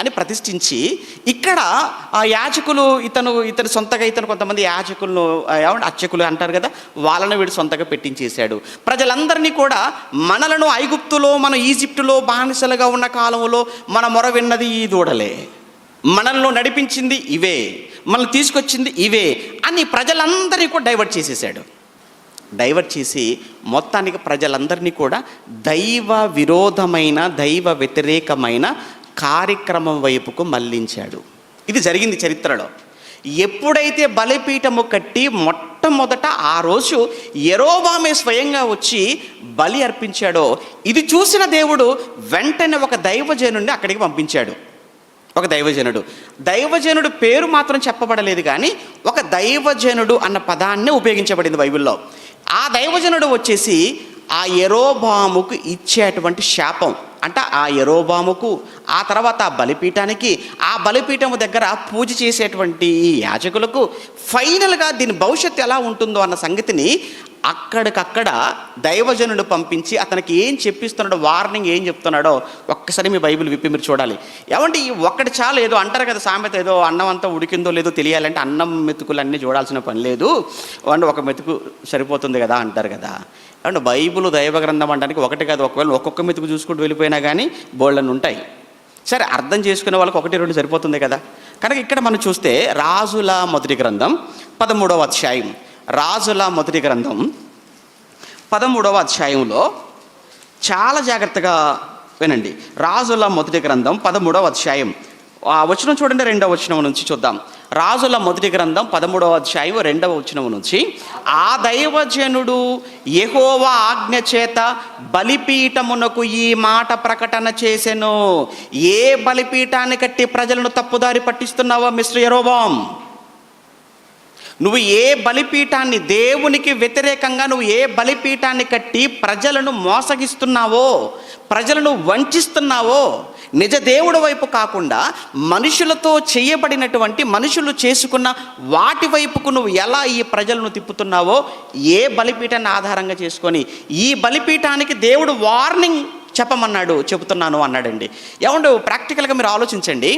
అని ప్రతిష్ఠించి, ఇక్కడ ఆ యాజకులు ఇతను సొంతగా కొంతమంది యాజకులను అర్చకులు అంటారు కదా, వాళ్ళని వీడు సొంతగా పెట్టించేశాడు. ప్రజలందరినీ కూడా మనలను ఐగుప్తులో, మన ఈజిప్టులో బానిసలుగా ఉన్న కాలంలో మన మొర విన్నది ఈ దూడలే, మనల్ని నడిపించింది ఇవే, మనల్ని తీసుకొచ్చింది ఇవే అని ప్రజలందరినీ కూడా డైవర్ట్ చేసేసాడు. డైవర్ట్ చేసి మొత్తానికి ప్రజలందరినీ కూడా దైవ విరోధమైన, దైవ వ్యతిరేకమైన కార్యక్రమం వైపుకు మళ్లించాడు. ఇది జరిగింది చరిత్రలో. ఎప్పుడైతే బలిపీఠము కట్టి మొట్టమొదట ఆ రోజు యెరొబామే స్వయంగా వచ్చి బలి అర్పించాడో, ఇది చూసిన దేవుడు వెంటనే ఒక దైవజనుడిని అక్కడికి పంపించాడు. ఒక దైవజనుడు పేరు మాత్రం చెప్పబడలేదు, కానీ ఒక దైవజనుడు అన్న పదాన్ని ఉపయోగించబడింది బైబిల్లో. ఆ దైవజనుడు వచ్చేసి ఆ యెరొబాముకు ఇచ్చేటువంటి శాపం, అంటే ఆ యెరొబాముకు, ఆ తర్వాత ఆ బలిపీఠానికి, ఆ బలిపీఠము దగ్గర పూజ చేసేటువంటి యాజకులకు ఫైనల్గా దీని భవిష్యత్తు ఎలా ఉంటుందో అన్న సంగతిని అక్కడికక్కడ దైవజనుడు పంపించి అతనికి ఏం చెప్పిస్తున్నాడో, వార్నింగ్ ఏం చెప్తున్నాడో ఒక్కసారి మీ బైబిల్ విప్పి మీరు చూడాలి. ఏమంటే ఒక్కటి చాలు, ఏదో అంటారు కదా సామెత, ఏదో అన్నం అంతా ఉడికిందో లేదో తెలియాలంటే అన్నం మెతుకులన్నీ చూడాల్సిన పని లేదు, అంటే ఒక మెతుకు సరిపోతుంది కదా అంటారు కదా. అంటే బైబిల్ దైవ గ్రంథం అనడానికి ఒకటి కాదు, ఒకవేళ ఒక్కొక్క మెతుకు చూసుకుంటూ వెళ్ళిపోయినా కానీ బోల్డని ఉంటాయి. సరే, అర్థం చేసుకునే వాళ్ళకి 1-2 సరిపోతుంది కదా. కనుక ఇక్కడ మనం చూస్తే రాజుల మొదటి గ్రంథం 13వ అధ్యాయం, రాజుల మొదటి గ్రంథం 13వ అధ్యాయంలో చాలా జాగ్రత్తగా వినండి. రాజుల మొదటి గ్రంథం 13వ అధ్యాయం వచనం చూడండి, 2వ వచనం నుంచి చూద్దాం. రాజుల మొదటి గ్రంథం 13వ అధ్యాయం 2వ వచనం నుంచి, ఆ దైవజనుడు యెహోవా ఆజ్ఞ చేత బలిపీఠమునకు ఈ మాట ప్రకటన చేసెను. ఏ బలిపీఠాన్ని కట్టి ప్రజలను తప్పుదారి పట్టిస్తున్నావో మిస్టర్ యెరొబాం, నువ్వు ఏ బలిపీఠాన్ని, దేవునికి వ్యతిరేకంగా నువ్వు ఏ బలిపీఠాన్ని కట్టి ప్రజలను మోసగిస్తున్నావో, ప్రజలను వంచిస్తున్నావో, నిజ దేవుడి వైపు కాకుండా మనుషులతో చేయబడినటువంటి, మనుషులు చేసుకున్న వాటి వైపుకు నువ్వు ఎలా ఈ ప్రజలను తిప్పుతున్నావో, ఏ బలిపీఠాన్ని ఆధారంగా చేసుకొని ఈ బలిపీఠానికి దేవుడు వార్నింగ్ చెప్తున్నాను అన్నాడండి. ఏమంటే ప్రాక్టికల్గా మీరు ఆలోచించండి.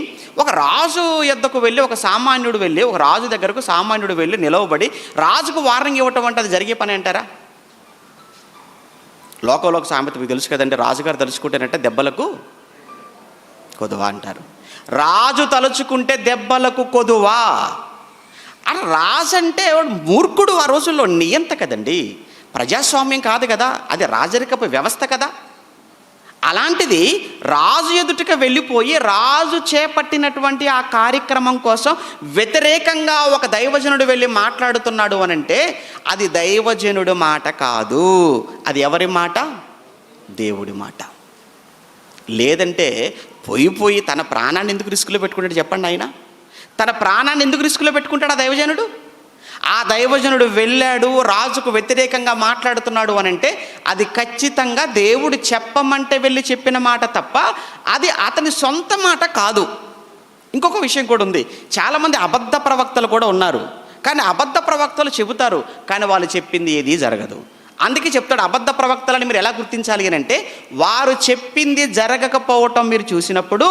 ఒక రాజు యొద్దకు వెళ్ళి, ఒక రాజు దగ్గరకు సామాన్యుడు వెళ్ళి నిలవబడి రాజుకు వార్నింగ్ ఇవ్వటం అంటే అది జరిగే పని అంటారా? లోకంలో ఒక సామెత మీకు తెలుసు కదండి, రాజుగారు తలుచుకుంటేనంటే దెబ్బలకు కొదువా అంటారు. రాజు తలుచుకుంటే దెబ్బలకు కొదువా అని. రాజు అంటే మూర్ఖుడు ఆ రోజుల్లో, నియంత కదండి, ప్రజాస్వామ్యం కాదు కదా, అది రాజరికపు వ్యవస్థ కదా. అలాంటిది రాజు ఎదుటికి వెళ్ళిపోయి రాజు చేపట్టినటువంటి ఆ కార్యక్రమం కోసం వ్యతిరేకంగా ఒక దైవజనుడు వెళ్ళి మాట్లాడుతున్నాడు అనంటే అది దైవజనుడి మాట కాదు, అది ఎవరి మాట? దేవుడి మాట. లేదంటే పోయి తన ప్రాణాన్ని ఎందుకు రిస్కులో పెట్టుకుంటాడు చెప్పండి? ఆయన తన ప్రాణాన్ని ఎందుకు రిస్కులో పెట్టుకుంటాడు ఆ దైవజనుడు? ఆ దైవజనుడు వెళ్ళాడు, రాజుకు వ్యతిరేకంగా మాట్లాడుతున్నాడు అనంటే అది ఖచ్చితంగా దేవుడు చెప్పమంటే వెళ్ళి చెప్పిన మాట తప్ప అది అతని సొంత మాట కాదు. ఇంకొక విషయం కూడా ఉంది, చాలామంది అబద్ధ ప్రవక్తలు కూడా ఉన్నారు. కానీ అబద్ధ ప్రవక్తలు చెబుతారు, కానీ వాళ్ళు చెప్పింది ఏది జరగదు. అందుకే చెప్తాడు అబద్ధ ప్రవక్తలని మీరు ఎలా గుర్తించాలి అని అంటే, వారు చెప్పింది జరగకపోవటం మీరు చూసినప్పుడు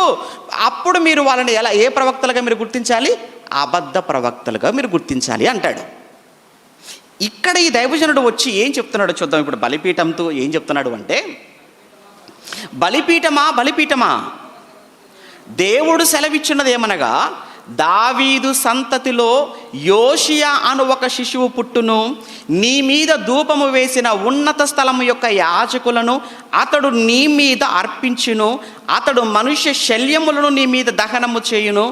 అప్పుడు మీరు వాళ్ళని ఏ ప్రవక్తలుగా మీరు గుర్తించాలి? అబద్ధ ప్రవక్తలుగా మీరు గుర్తించాలి అంటాడు. ఇక్కడ ఈ దైవజనుడు వచ్చి ఏం చెప్తున్నాడో చూద్దాం. ఇప్పుడు బలిపీఠంతో ఏం చెప్తున్నాడు అంటే, బలిపీఠమా బలిపీఠమా, దేవుడు సెలవిచ్చున్నది ఏమనగా, దావీదు సంతతిలో యోషియా అను ఒక శిశువు పుట్టును, నీ మీద ధూపము వేసిన ఉన్నత స్థలము యొక్క యాజకులను అతడు నీ మీద అర్పించును, అతడు మనుష్య శల్యములను నీ మీద దహనము చేయును,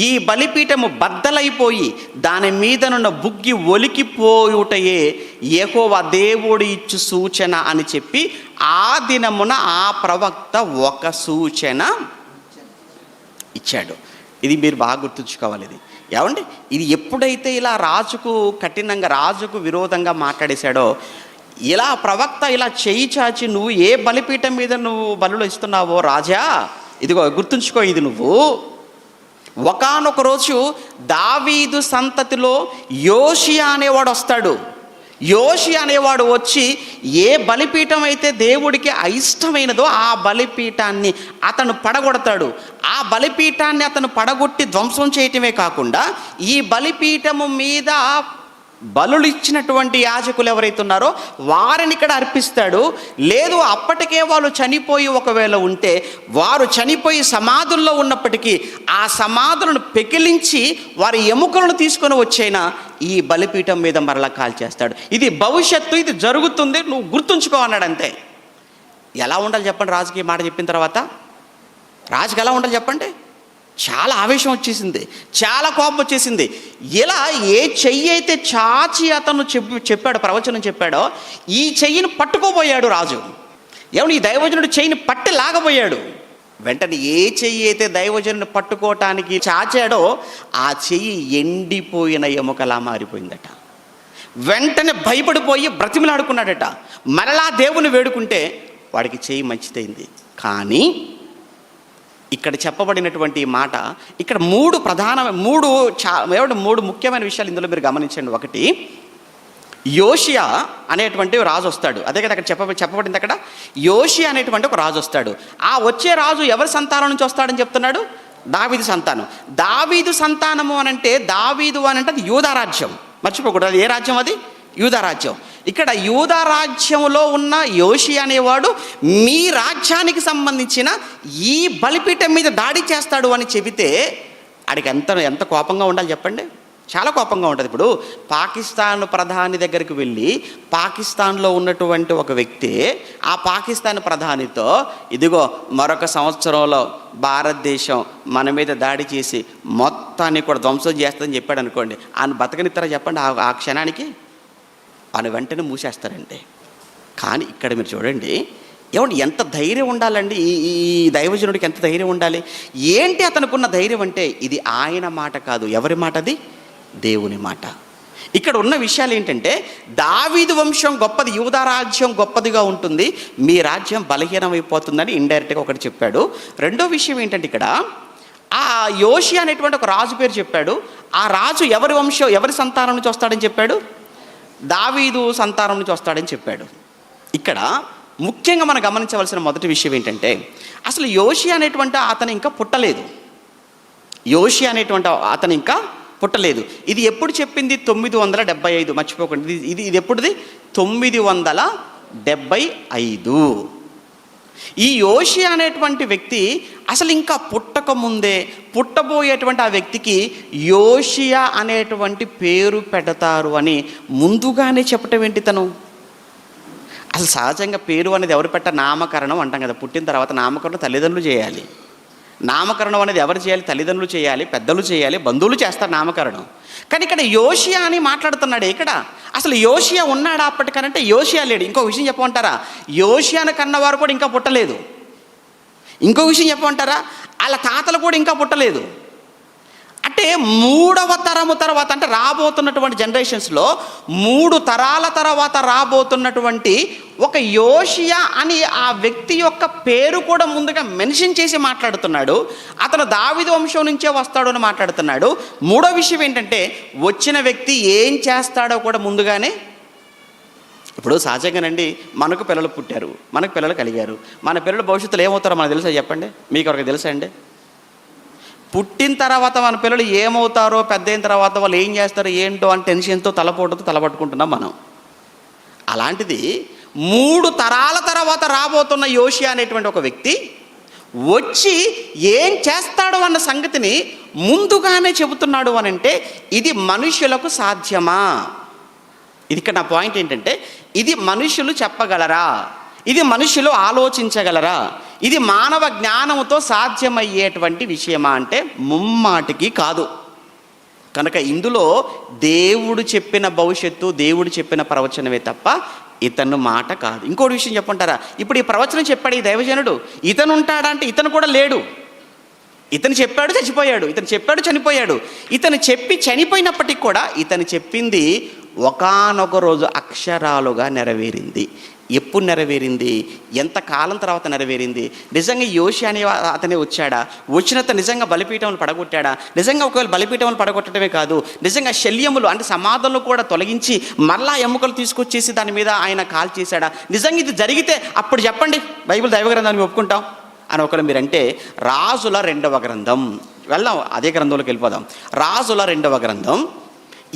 ఈ బలిపీఠము బద్దలైపోయి దాని మీదనున్న బుగ్గి ఒలికిపోయుటయే యెహోవా దేవుడు ఇచ్చు సూచన అని చెప్పి ఆ దినమున ఆ ప్రవక్త ఒక సూచన ఇచ్చాడు. ఇది మీరు బాగా గుర్తుంచుకోవాలి. ఇది ఏమండి, ఇది ఎప్పుడైతే ఇలా రాజుకు కఠినంగా, రాజుకు విరోధంగా మాట్లాడేశాడో, ఇలా ప్రవక్త ఇలా చేయి చాచి, నువ్వు ఏ బలిపీఠం మీద నువ్వు బలులు ఇస్తున్నావో రాజా, ఇదిగో గుర్తుంచుకో, ఇది నువ్వు ఒకానొక రోజు దావీదు సంతతిలో యోషియా అనేవాడు వస్తాడు. యోషియా అనేవాడు వచ్చి ఏ బలిపీఠం అయితే దేవుడికి అయిష్టమైనదో ఆ బలిపీఠాన్ని అతను పడగొడతాడు. ఆ బలిపీఠాన్ని అతను పడగొట్టి ధ్వంసం చేయటమే కాకుండా ఈ బలిపీఠము మీద బలులు ఇచ్చినటువంటి యాజకులు ఎవరైతే ఉన్నారో వారిని ఇక్కడ అర్పిస్తాడు. లేదు, అప్పటికే వాళ్ళు చనిపోయి ఒకవేళ ఉంటే, వారు చనిపోయి సమాధుల్లో ఉన్నప్పటికీ ఆ సమాధులను పెకిలించి వారి ఎముకలను తీసుకొని వచ్చైనా ఈ బలిపీఠం మీద మరలా కాల్చేస్తాడు. ఇది భవిష్యత్తు, ఇది జరుగుతుంది, నువ్వు గుర్తుంచుకో అన్నాడు. అంతే. ఎలా ఉండాలి చెప్పండి రాజుకి ఈ మాట చెప్పిన తర్వాత? రాజుకి ఎలా ఉండాలి చెప్పండి? చాలా ఆవేశం వచ్చేసింది, చాలా కోపం వచ్చేసింది. ఇలా ఏ చెయ్యి అయితే చాచి అతను చెప్పాడు, ప్రవచనం చెప్పాడో, ఈ చెయ్యిని పట్టుకోబోయాడు రాజు. ఏమన్నా ఈ దైవజనుడు చెయ్యిని పట్టి లాగబోయాడు. వెంటనే ఏ చెయ్యి అయితే దైవజనుని పట్టుకోవటానికి చాచాడో ఆ చెయ్యి ఎండిపోయిన ఎముకలా మారిపోయిందట. వెంటనే భయపడిపోయి బ్రతిమలాడుకున్నాడట. మరలా దేవుని వేడుకుంటే వాడికి చెయ్యి మంచిదైంది. కానీ ఇక్కడ చెప్పబడినటువంటి మాట, ఇక్కడ మూడు ముఖ్యమైన విషయాలు ఇందులో మీరు గమనించండి. ఒకటి, యోషియా అనేటువంటి రాజు వస్తాడు. అదే కదా అక్కడ చెప్పబడింది. అక్కడ యోషియా అనేటువంటి ఒక రాజు వస్తాడు. ఆ వచ్చే రాజు ఎవరి సంతానం నుంచి వస్తాడని చెప్తున్నాడు? దావీదు సంతానం. దావీదు సంతానము అనంటే, దావీదు అనంటే అది యూదా రాజ్యం. మర్చిపోకూడదు, అది ఏ రాజ్యం? అది యూదా రాజ్యం. ఇక్కడ యూదా రాజ్యంలో ఉన్న యోషియా అనేవాడు మీ రాజ్యానికి సంబంధించిన ఈ బలిపీఠం మీద దాడి చేస్తాడు అని చెబితే ఆడికి ఎంత కోపంగా ఉండాలి చెప్పండి? చాలా కోపంగా ఉంటుంది. ఇప్పుడు పాకిస్తాన్ ప్రధాని దగ్గరికి వెళ్ళి, పాకిస్తాన్లో ఉన్నటువంటి ఒక వ్యక్తి ఆ పాకిస్తాన్ ప్రధానితో, ఇదిగో మరొక సంవత్సరంలో భారతదేశం మన మీద దాడి చేసి మొత్తాన్ని కూడా ధ్వంసం చేస్తుందని చెప్పాడు అనుకోండి, ఆయన బతకనిస్తారా చెప్పండి? ఆ క్షణానికి ఆయన వెంటనే మూసేస్తారండి. కానీ ఇక్కడ మీరు చూడండి, ఏమంటే ఎంత ధైర్యం ఉండాలండి ఈ దైవజనుడికి, ఎంత ధైర్యం ఉండాలి. ఏంటి అతనుకున్న ధైర్యం అంటే, ఇది ఆయన మాట కాదు. ఎవరి మాట? అది దేవుని మాట. ఇక్కడ ఉన్న విషయాలు ఏంటంటే, దావీదు వంశం గొప్పది, యూదా రాజ్యం గొప్పదిగా ఉంటుంది, మీ రాజ్యం బలహీనమైపోతుందని ఇండైరెక్ట్గా ఒకటి చెప్పాడు. రెండో విషయం ఏంటంటే, ఇక్కడ ఆ యోషియా అనేటువంటి ఒక రాజు పేరు చెప్పాడు. ఆ రాజు ఎవరి సంతానం నుంచి వస్తాడని చెప్పాడు? దావీదు సంతానం నుంచి వస్తాడని చెప్పాడు. ఇక్కడ ముఖ్యంగా మనం గమనించవలసిన మొదటి విషయం ఏంటంటే, అసలు యోషియా అనేటువంటి అతను ఇంకా పుట్టలేదు. యోషియా అనేటువంటి అతను ఇంకా పుట్టలేదు. ఇది ఎప్పుడు చెప్పింది? 975. మర్చిపోకండి, ఇది ఎప్పుడుది? 975. ఈ యోషియా అనేటువంటి వ్యక్తి అసలు ఇంకా పుట్టకముందే, పుట్టబోయేటువంటి ఆ వ్యక్తికి యోషియా అనేటువంటి పేరు పెడతారు అని ముందుగానే చెప్పటం ఏంటి తను? అసలు సహజంగా పేరు అనేది ఎవరు పెట్ట? నామకరణం అంటాం కదా. పుట్టిన తర్వాత నామకరణం తల్లిదండ్రులు చేయాలి. నామకరణం అనేది ఎవరు చేయాలి? తల్లిదండ్రులు చేయాలి, పెద్దలు చేయాలి, బంధువులు చేస్తారు నామకరణం. కానీ ఇక్కడ యోషియా అని మాట్లాడుతున్నాడు. ఇక్కడ అసలు యోషియా ఉన్నాడా అప్పటికనంటే యోషియా లేడు. ఇంకో విషయం చెప్పమంటారా? యోషియాను కన్నవారు కూడా ఇంకా పుట్టలేదు. ఇంకో విషయం చెప్పమంటారా? వాళ్ళ తాతలు కూడా ఇంకా పుట్టలేదు. అంటే 3వ తరము తర్వాత, అంటే రాబోతున్నటువంటి జనరేషన్స్లో 3 తరాల తర్వాత రాబోతున్నటువంటి ఒక యోషియా అని ఆ వ్యక్తి యొక్క పేరు కూడా ముందుగా మెన్షన్ చేసి మాట్లాడుతున్నాడు. అతను దావీదు వంశం నుంచే వస్తాడు అని మాట్లాడుతున్నాడు. మూడో విషయం ఏంటంటే, వచ్చిన వ్యక్తి ఏం చేస్తాడో కూడా ముందుగానే. ఇప్పుడు సహజంగానండి, మనకు పిల్లలు పుట్టారు, మనకు పిల్లలు కలిగారు, మన పిల్లల భవిష్యత్తులో ఏమవుతారో మనకు తెలుసా చెప్పండి? మీకు ఎవరికి తెలుసా అండి? పుట్టిన తర్వాత మన పిల్లలు ఏమవుతారో, పెద్ద అయిన తర్వాత వాళ్ళు ఏం చేస్తారో ఏంటో అని టెన్షన్తో తలపట్టుకుంటున్నాం మనం. అలాంటిది 3 తరాల తర్వాత రాబోతున్న యోషియా అనేటువంటి ఒక వ్యక్తి వచ్చి ఏం చేస్తాడు అన్న సంగతిని ముందుగానే చెబుతున్నాడు అని అంటే ఇది మనుషులకు సాధ్యమా? ఇది ఇక్కడ నా పాయింట్ ఏంటంటే, ఇది మనుషులు చెప్పగలరా? ఇది మనుషులు ఆలోచించగలరా? ఇది మానవ జ్ఞానంతో సాధ్యమయ్యేటువంటి విషయమా అంటే ముమ్మాటికి కాదు. కనుక ఇందులో దేవుడు చెప్పిన భవిష్యత్తు, దేవుడు చెప్పిన ప్రవచనమే తప్ప ఇతను మాట కాదు. ఇంకోటి విషయం చెప్పంటారా, ఇప్పుడు ఈ ప్రవచనం చెప్పాడు ఈ దైవజనుడు, ఇతను ఉంటాడంటే ఇతను కూడా లేడు. ఇతను చెప్పాడు, చచ్చిపోయాడు. ఇతను చెప్పాడు, చనిపోయాడు. ఇతను చెప్పి చనిపోయినప్పటికి కూడా ఇతను చెప్పింది ఒకానొక రోజు అక్షరాలుగా నెరవేరింది. ఎప్పుడు నెరవేరింది? ఎంతకాలం తర్వాత నెరవేరింది? నిజంగా యోషియా అనే అతనే వచ్చాడా? వచ్చినంత నిజంగా బలిపీఠములు పడగొట్టాడా? నిజంగా ఒకవేళ బలిపీఠములు పడగొట్టడమే కాదు, నిజంగా శల్యములు అంటే సమాధులను కూడా తొలగించి మరలా ఎముకలు తీసుకొచ్చేసి దాని మీద ఆయన కాల్ చేశాడా? నిజంగా ఇది జరిగితే అప్పుడు చెప్పండి, బైబిల్ దైవగ్రంథాన్ని ఒప్పుకుంటాం అని ఒకవేళ మీరంటే రాజుల 2వ గ్రంథం వెళ్దాం, అదే గ్రంథంలోకి వెళ్ళిపోదాం. రాజుల 2వ గ్రంథం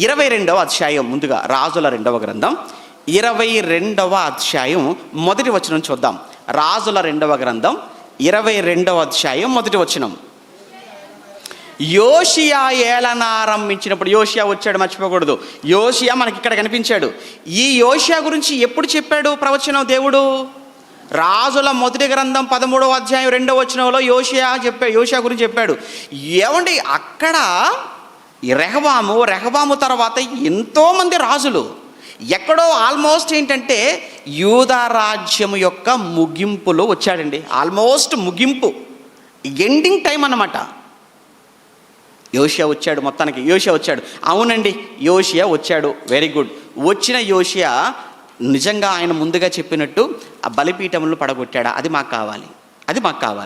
22వ అధ్యాయం. ముందుగా రాజుల 2వ గ్రంథం 22వ అధ్యాయం 1వ వచనం చూద్దాం. రాజుల 2వ గ్రంథం 22వ అధ్యాయం 1వ వచనం. యోషియా ఏలన ఆరంభించినప్పుడు, యోషియా వచ్చాడు మర్చిపోకూడదు. యోషియా మనకి ఇక్కడ కనిపించాడు. ఈ యోషియా గురించి ఎప్పుడు చెప్పాడు ప్రవచనం దేవుడు? రాజుల 1వ గ్రంథం 13వ అధ్యాయం 2వ వచనంలో యోషియా గురించి చెప్పాడు. ఏమండి, అక్కడ రెహబాము తర్వాత ఎంతోమంది రాజులు, ఎక్కడో ఆల్మోస్ట్ ఏంటంటే యూదా రాజ్యం యొక్క ముగింపులో వచ్చాడండి. ఆల్మోస్ట్ ముగింపు, ఎండింగ్ టైం అన్నమాట. యోషియా వచ్చాడు, మొత్తానికి యోషియా వచ్చాడు. అవునండి, యోషియా వచ్చాడు, వెరీ గుడ్. వచ్చిన యోషియా నిజంగా ఆయన ముందుగా చెప్పినట్టు ఆ బలిపీఠములను పడగొట్టాడా? అది మాకు కావాలి. అది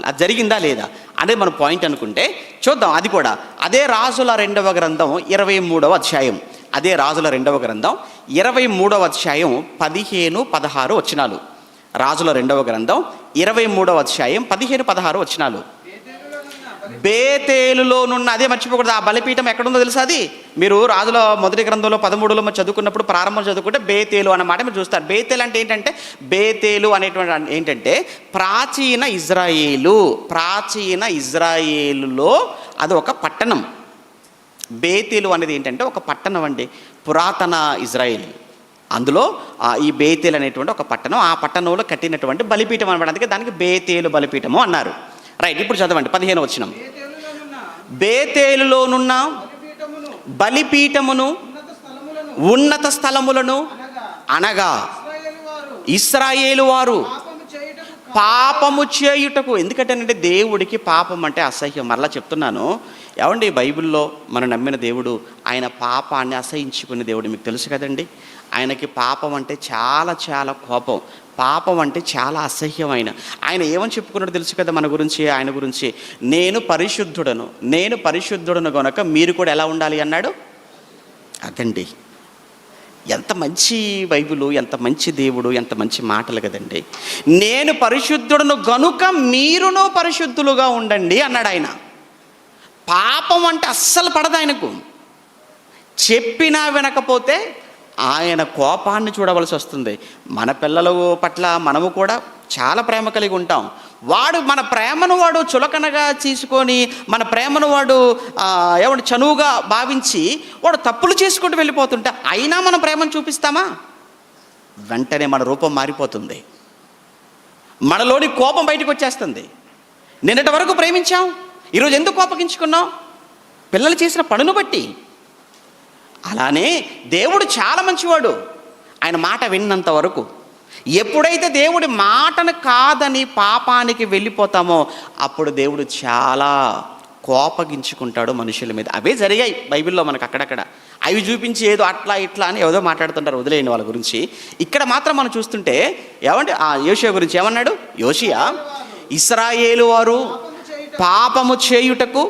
అది జరిగిందా లేదా అదే మన పాయింట్ అనుకుంటే చూద్దాం. అది కూడా అదే రాజుల 2వ గ్రంథం 23వ అధ్యాయం. అదే రాజుల 2వ గ్రంథం 23వ అధ్యాయం 15-16 వచనాలు. రాజుల 2వ గ్రంథం 23వ అధ్యాయం 15-16 వచనాలు. బేతేలులోనున్న, అదే మర్చిపోకూడదు, ఆ బలిపీఠం ఎక్కడుందో తెలుసా? అది మీరు రాజుల 1వ గ్రంథంలో 13లో చదువుకున్నప్పుడు ప్రారంభం చదువుకుంటే బేతేలు అన్నమాట మీరు చూస్తారు. బేతేలు అంటే ఏంటంటే, బేతేలు అనేటువంటి ఏంటంటే ప్రాచీన ఇజ్రాయేలులో అది ఒక పట్టణం. బేతేలు అనేది ఏంటంటే ఒక పట్టణం అండి, పురాతన ఇజ్రాయేల్. అందులో ఈ బేతేలు అనేటువంటి ఒక పట్టణం, ఆ పట్టణంలో కట్టినటువంటి బలిపీఠం అనమాట. అందుకే దానికి బేతేలు బలిపీఠము అన్నారు. రైట్, ఇప్పుడు చదవండి 15వ వచనం. బేతేలులోనున్న బలిపీఠమును ఉన్నత స్థలములను అనగా ఇశ్రాయేలు వారు పాపము చేయుటకు. ఎందుకంటేనంటే దేవుడికి పాపం అంటే అసహ్యం. మరలా చెప్తున్నాను, ఏమండి, బైబిల్లో మనం నమ్మిన దేవుడు ఆయన పాపాన్ని అసహించుకునే దేవుడు. మీకు తెలుసు కదండి, ఆయనకి పాపం అంటే చాలా చాలా కోపం. పాపం అంటే చాలా అసహ్యమైన. ఆయన ఏమని చెప్పుకున్నాడో తెలుసు కదా మన గురించి, ఆయన గురించి, నేను పరిశుద్ధుడను గనుక మీరు కూడా ఎలా ఉండాలి అన్నాడు. అదండి, ఎంత మంచి బైబిలు, ఎంత మంచి దేవుడు, ఎంత మంచి మాటలు కదండి. నేను పరిశుద్ధుడను గనుక మీరును పరిశుద్ధులుగా ఉండండి అన్నాడు ఆయన. పాపం అంటే అస్సలు పడదు ఆయనకు. చెప్పినా వినకపోతే ఆయన కోపాన్ని చూడవలసి వస్తుంది. మన పిల్లల పట్ల మనము కూడా చాలా ప్రేమ కలిగి ఉంటాం. వాడు మన ప్రేమను వాడు చులకనగా తీసుకొని, మన ప్రేమను వాడు చనువుగా భావించి వాడు తప్పులు చేసుకుంటూ వెళ్ళిపోతుంటే అయినా మనం ప్రేమను చూపిస్తామా? వెంటనే మన రూపం మారిపోతుంది, మనలోని కోపం బయటకు వచ్చేస్తుంది. నిన్నటి వరకు ప్రేమించాం, ఈరోజు ఎందుకు కోపగించుకున్నాం? పిల్లలు చేసిన పనును బట్టి. అలానే దేవుడు చాలా మంచివాడు, ఆయన మాట విన్నంత వరకు. ఎప్పుడైతే దేవుడి మాటను కాదని పాపానికి వెళ్ళిపోతామో అప్పుడు దేవుడు చాలా కోపగించుకుంటాడు మనుషుల మీద. అవే జరిగాయి బైబిల్లో మనకు అక్కడక్కడ. అవి చూపించి ఏదో అట్లా ఇట్లా అని ఏదో మాట్లాడుతుంటారు, వదిలేని వాళ్ళ గురించి. ఇక్కడ మాత్రం మనం చూస్తుంటే ఏమంటే ఆ యోషియా గురించి ఏమన్నాడు? యోషియా ఇశ్రాయేలు వారు పాపము చేయుటకు